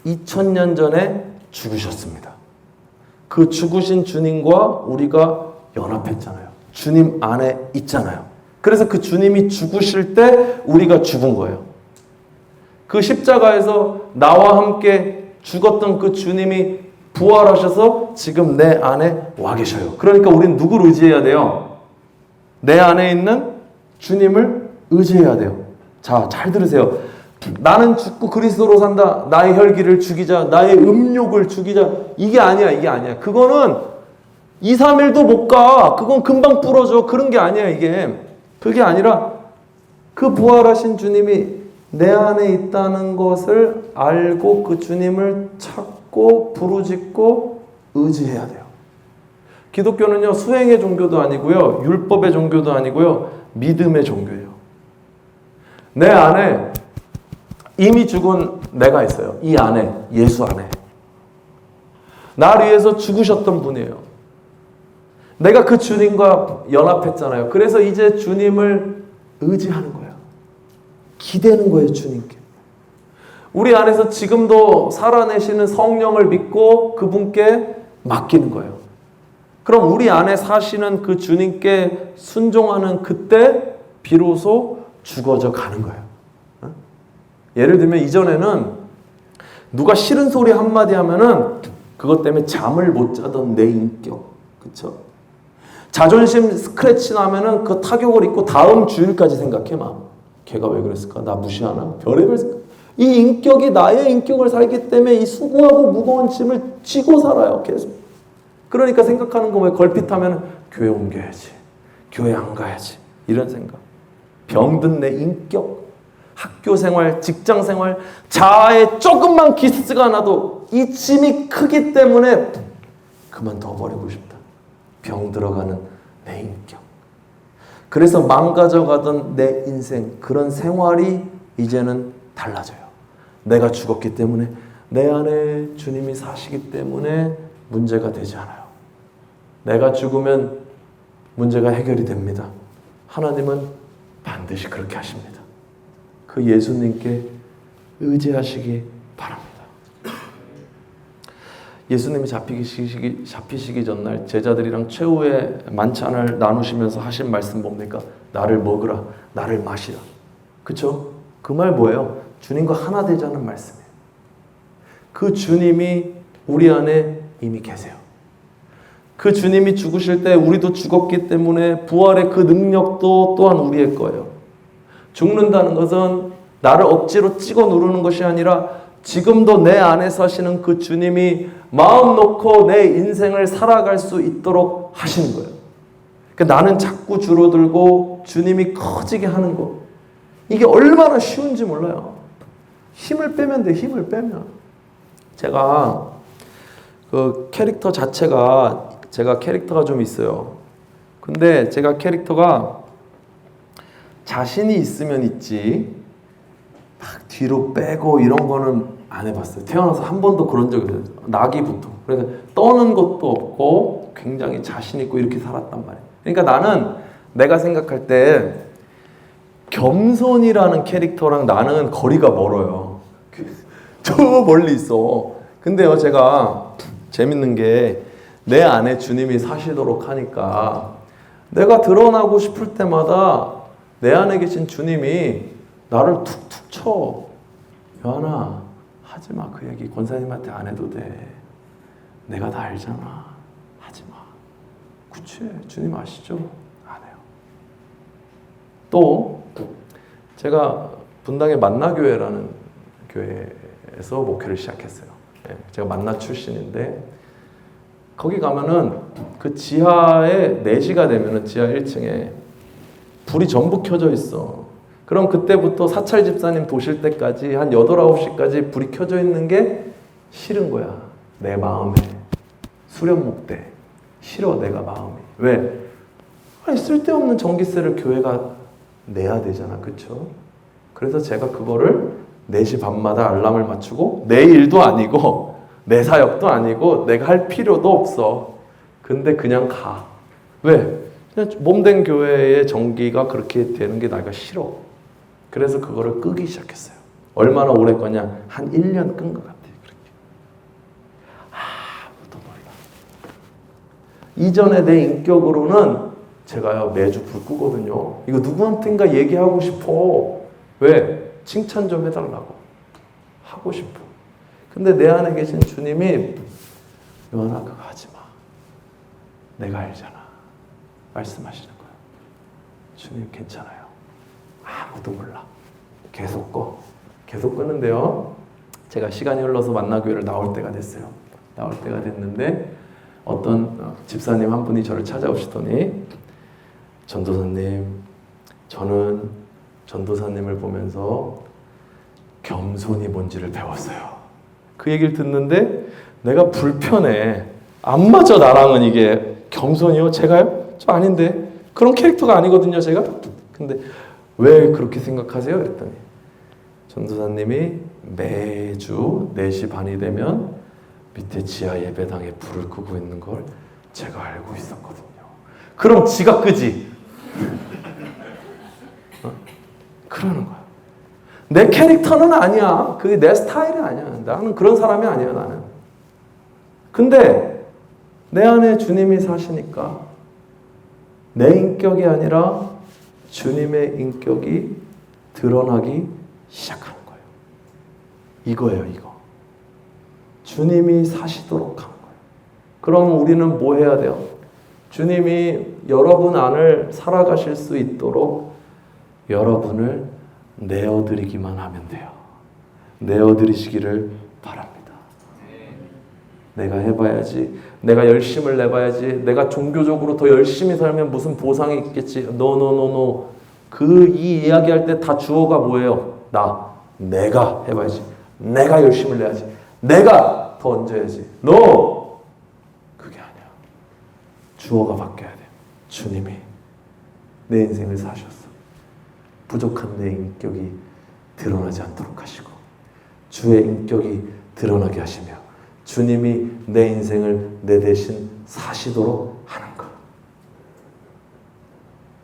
2000년 전에 죽으셨습니다. 그 죽으신 주님과 우리가 연합했잖아요. 주님 안에 있잖아요. 그래서 그 주님이 죽으실 때 우리가 죽은 거예요. 그 십자가에서 나와 함께 죽었던 그 주님이 부활하셔서 지금 내 안에 와 계셔요. 그러니까 우리는 누구를 의지해야 돼요? 내 안에 있는 주님을 의지해야 돼요. 자, 잘 들으세요. 나는 죽고 그리스도로 산다. 나의 혈기를 죽이자. 나의 음욕을 죽이자. 이게 아니야. 그거는 2, 3일도 못 가. 그건 금방 부러져. 그런 게 아니야, 이게. 그게 아니라 그 부활하신 주님이 내 안에 있다는 것을 알고 그 주님을 찾고 부르짖고 의지해야 돼요. 기독교는요, 수행의 종교도 아니고요, 율법의 종교도 아니고요, 믿음의 종교예요. 내 안에 이미 죽은 내가 있어요. 이 안에, 예수 안에. 나를 위해서 죽으셨던 분이에요. 내가 그 주님과 연합했잖아요. 그래서 이제 주님을 의지하는 거예요. 기대는 거예요, 주님께. 우리 안에서 지금도 살아내시는 성령을 믿고 그분께 맡기는 거예요. 그럼 우리 안에 사시는 그 주님께 순종하는 그때 비로소 죽어져 가는 거예요. 예를 들면 이전에는 누가 싫은 소리 한마디 하면은 그것 때문에 잠을 못 자던 내 인격. 그쵸? 자존심 스크래치 나면은 그 타격을 입고 다음 주일까지 생각해 막. 걔가 왜 그랬을까? 나 무시하나? 별의별 생각. 이 인격이 나의 인격을 살기 때문에 이 수고하고 무거운 짐을 쥐고 살아요. 계속. 그러니까 생각하는 거 왜 걸핏하면 교회 옮겨야지. 교회 안 가야지. 이런 생각. 병든 내 인격. 학교 생활, 직장 생활, 자아에 조금만 기스가 나도 이 짐이 크기 때문에 그만둬버리고 싶다. 병 들어가는 내 인격. 그래서 망가져가던 내 인생, 그런 생활이 이제는 달라져요. 내가 죽었기 때문에, 내 안에 주님이 사시기 때문에 문제가 되지 않아요. 내가 죽으면 문제가 해결이 됩니다. 하나님은 반드시 그렇게 하십니다. 그 예수님께 의지하시기 바랍니다. 예수님이 잡히시기 전날 제자들이랑 최후의 만찬을 나누시면서 하신 말씀 뭡니까? 나를 먹으라, 나를 마시라. 그쵸? 그 말 뭐예요? 주님과 하나 되자는 말씀이에요. 그 주님이 우리 안에 이미 계세요. 그 주님이 죽으실 때 우리도 죽었기 때문에 부활의 그 능력도 또한 우리의 거예요. 죽는다는 것은 나를 억지로 찍어 누르는 것이 아니라 지금도 내 안에 사시는 그 주님이 마음 놓고 내 인생을 살아갈 수 있도록 하시는 거예요. 그러니까 나는 자꾸 줄어들고 주님이 커지게 하는 거. 이게 얼마나 쉬운지 몰라요. 힘을 빼면 돼, 힘을 빼면. 제가 그 캐릭터 자체가 제가 캐릭터가 좀 있어요. 근데 제가 캐릭터가 자신이 있으면 있지 막 뒤로 빼고 이런 거는 안 해봤어요. 태어나서 한 번도 그런 적이 없어요. 나기부터. 그래서 떠는 것도 없고 굉장히 자신 있고 이렇게 살았단 말이에요. 그러니까 나는 내가 생각할 때 겸손이라는 캐릭터랑 나는 거리가 멀어요. 저 멀리 있어. 근데요, 제가 재밌는 게 내 안에 주님이 사시도록 하니까 내가 드러나고 싶을 때마다 내 안에 계신 주님이 나를 툭툭 쳐. 요한아, 하지마. 그 얘기 권사님한테 안 해도 돼. 내가 다 알잖아. 하지마. 그치? 주님 아시죠? 안 해요. 또 제가 분당의 만나교회라는 교회에서 목회를 시작했어요. 제가 만나 출신인데 거기 가면은 그 지하에 4시가 되면은 지하 1층에 불이 전부 켜져 있어. 그럼 그때부터 사찰 집사님 도실 때까지 한 8, 9시까지 불이 켜져 있는 게 싫은 거야. 내 마음에. 수련목 때. 싫어, 내가 마음이. 왜? 아니, 쓸데없는 전기세를 교회가 내야 되잖아. 그쵸? 그래서 제가 그거를 4시 반마다 알람을 맞추고 내 일도 아니고 내 사역도 아니고 내가 할 필요도 없어. 근데 그냥 가. 왜? 그냥 몸된 교회의 전기가 그렇게 되는 게 나가 싫어. 그래서 그거를 끄기 시작했어요. 얼마나 오래 거냐? 한 1년 끈 것 같아요. 그렇게. 아무도 몰라. 이전에 내 인격으로는 제가요 매주 불 끄거든요. 이거 누구한테인가 얘기하고 싶어. 왜? 칭찬 좀 해달라고. 하고 싶어. 근데 내 안에 계신 주님이 요한아 그거 하지 마. 내가 알잖아. 말씀하시는 거예요. 주님 괜찮아요. 아무도 몰라. 계속 꺼. 계속 끄는데요. 제가 시간이 흘러서 만나교회를 나올 때가 됐어요. 나올 때가 됐는데 어떤 집사님 한 분이 저를 찾아오시더니 전도사님, 저는 전도사님을 보면서 겸손이 뭔지를 배웠어요. 그 얘기를 듣는데 내가 불편해. 안 맞아 나랑은 이게. 겸손이요? 제가요? 저 아닌데. 그런 캐릭터가 아니거든요 제가. 근데 왜 그렇게 생각하세요? 그랬더니 전도사님이 매주 4시 반이 되면 밑에 지하 예배당에 불을 끄고 있는 걸 제가 알고 있었거든요. 그럼 지가 끄지. 그러는 거야. 내 캐릭터는 아니야. 그게 내 스타일이 아니야. 나는 그런 사람이 아니야, 나는. 근데 내 안에 주님이 사시니까 내 인격이 아니라 주님의 인격이 드러나기 시작하는 거예요. 이거예요, 이거. 주님이 사시도록 하는 거예요. 그럼 우리는 뭐 해야 돼요? 주님이 여러분 안을 살아가실 수 있도록 여러분을 내어드리기만 하면 돼요. 내어드리시기를 바랍니다. 내가 해봐야지. 내가 열심을 내봐야지. 내가 종교적으로 더 열심히 살면 무슨 보상이 있겠지. 노. 이 이야기할 때 다 주어가 뭐예요? 내가 해봐야지. 내가 열심을 내야지. 내가 더 얹어야지. 노! 그게 아니야. 주어가 바뀌어야 돼요. 주님이 내 인생을 사셨어. 부족한 내 인격이 드러나지 않도록 하시고 주의 인격이 드러나게 하시며 주님이 내 인생을 내 대신 사시도록 하는 것.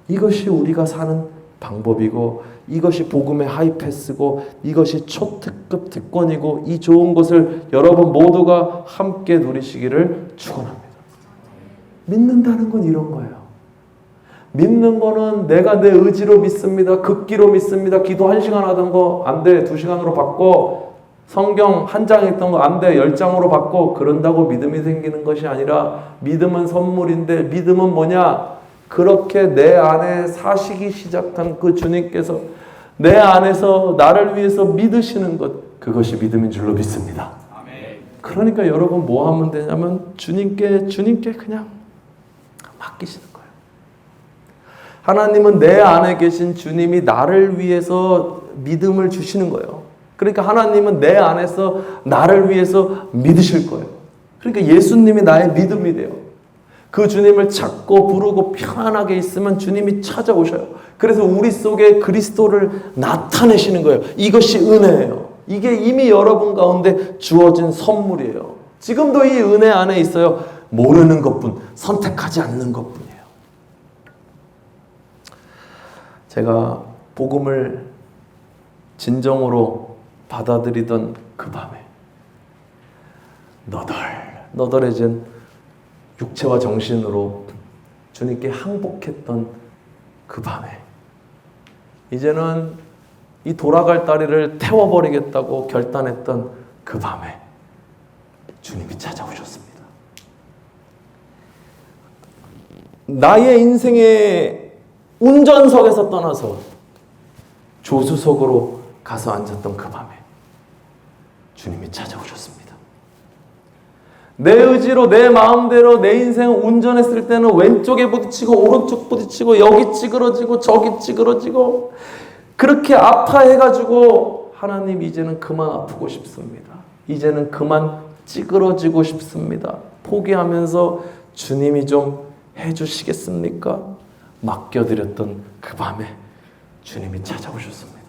이것이 우리가 사는 방법이고 이것이 복음의 하이패스고 이것이 초특급 특권이고 이 좋은 것을 여러분 모두가 함께 누리시기를 축원합니다. 믿는다는 건 이런 거예요. 믿는 거는 내가 내 의지로 믿습니다. 극기로 믿습니다. 기도 1시간 하던 거 안 돼. 2시간으로 바꿔. 성경 1장 읽던 거 안 돼. 10장으로 바꿔. 그런다고 믿음이 생기는 것이 아니라 믿음은 선물인데 믿음은 뭐냐? 그렇게 내 안에 사시기 시작한 그 주님께서 내 안에서 나를 위해서 믿으시는 것, 그것이 믿음인 줄로 믿습니다. 그러니까 여러분 뭐 하면 되냐면 주님께 그냥 맡기시는 거예요. 하나님은 내 안에 계신 주님이 나를 위해서 믿음을 주시는 거예요. 그러니까 하나님은 내 안에서 나를 위해서 믿으실 거예요. 그러니까 예수님이 나의 믿음이 돼요. 그 주님을 찾고 부르고 편안하게 있으면 주님이 찾아오셔요. 그래서 우리 속에 그리스도를 나타내시는 거예요. 이것이 은혜예요. 이게 이미 여러분 가운데 주어진 선물이에요. 지금도 이 은혜 안에 있어요. 모르는 것뿐, 선택하지 않는 것뿐이에요. 제가 복음을 진정으로 받아들이던 그 밤에 너덜해진 육체와 정신으로 주님께 항복했던 그 밤에 이제는 이 돌아갈 다리를 태워버리겠다고 결단했던 그 밤에 주님이 찾아오셨습니다. 나의 인생의 운전석에서 떠나서 조수석으로 가서 앉았던 그 밤에 주님이 찾아오셨습니다. 내 의지로 내 마음대로 내 인생을 운전했을 때는 왼쪽에 부딪히고 오른쪽 부딪히고 여기 찌그러지고 저기 찌그러지고 그렇게 아파해가지고 하나님 이제는 그만 아프고 싶습니다. 이제는 그만 찌그러지고 싶습니다. 포기하면서 주님이 좀 해주시겠습니까? 맡겨드렸던 그 밤에 주님이 찾아오셨습니다.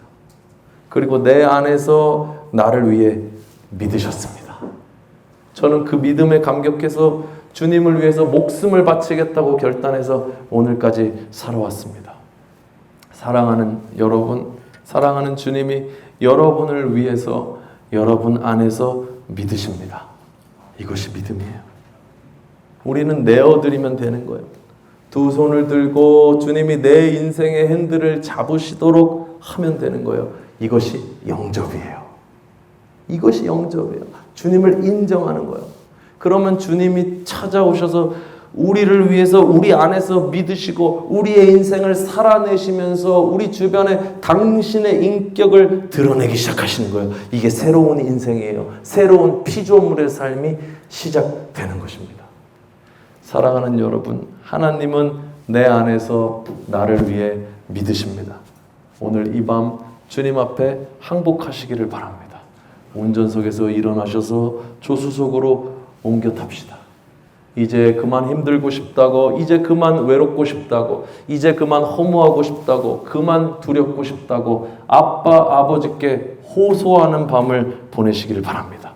그리고 내 안에서 나를 위해 믿으셨습니다. 저는 그 믿음에 감격해서 주님을 위해서 목숨을 바치겠다고 결단해서 오늘까지 살아왔습니다. 사랑하는 여러분, 사랑하는 주님이 여러분을 위해서 여러분 안에서 믿으십니다. 이것이 믿음이에요. 우리는 내어드리면 되는 거예요. 두 손을 들고 주님이 내 인생의 핸들을 잡으시도록 하면 되는 거예요. 이것이 영접이에요. 이것이 영접이에요. 주님을 인정하는 거예요. 그러면 주님이 찾아오셔서 우리를 위해서 우리 안에서 믿으시고 우리의 인생을 살아내시면서 우리 주변에 당신의 인격을 드러내기 시작하시는 거예요. 이게 새로운 인생이에요. 새로운 피조물의 삶이 시작되는 것입니다. 사랑하는 여러분, 하나님은 내 안에서 나를 위해 믿으십니다. 오늘 이 밤 주님 앞에 항복하시기를 바랍니다. 운전석에서 일어나셔서 조수석으로 옮겨 탑시다. 이제 그만 힘들고 싶다고, 이제 그만 외롭고 싶다고, 이제 그만 허무하고 싶다고, 그만 두렵고 싶다고 아빠, 아버지께 호소하는 밤을 보내시기를 바랍니다.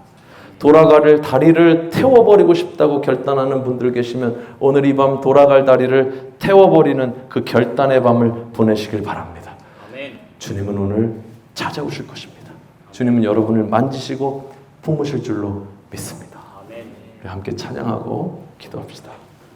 돌아갈 다리를 태워버리고 싶다고 결단하는 분들 계시면 오늘 이 밤 돌아갈 다리를 태워버리는 그 결단의 밤을 보내시길 바랍니다. 아멘. 주님은 오늘 찾아오실 것입니다. 주님은 여러분을 만지시고 품으실 줄로 믿습니다. 아멘. 우리 함께 찬양하고 기도합시다.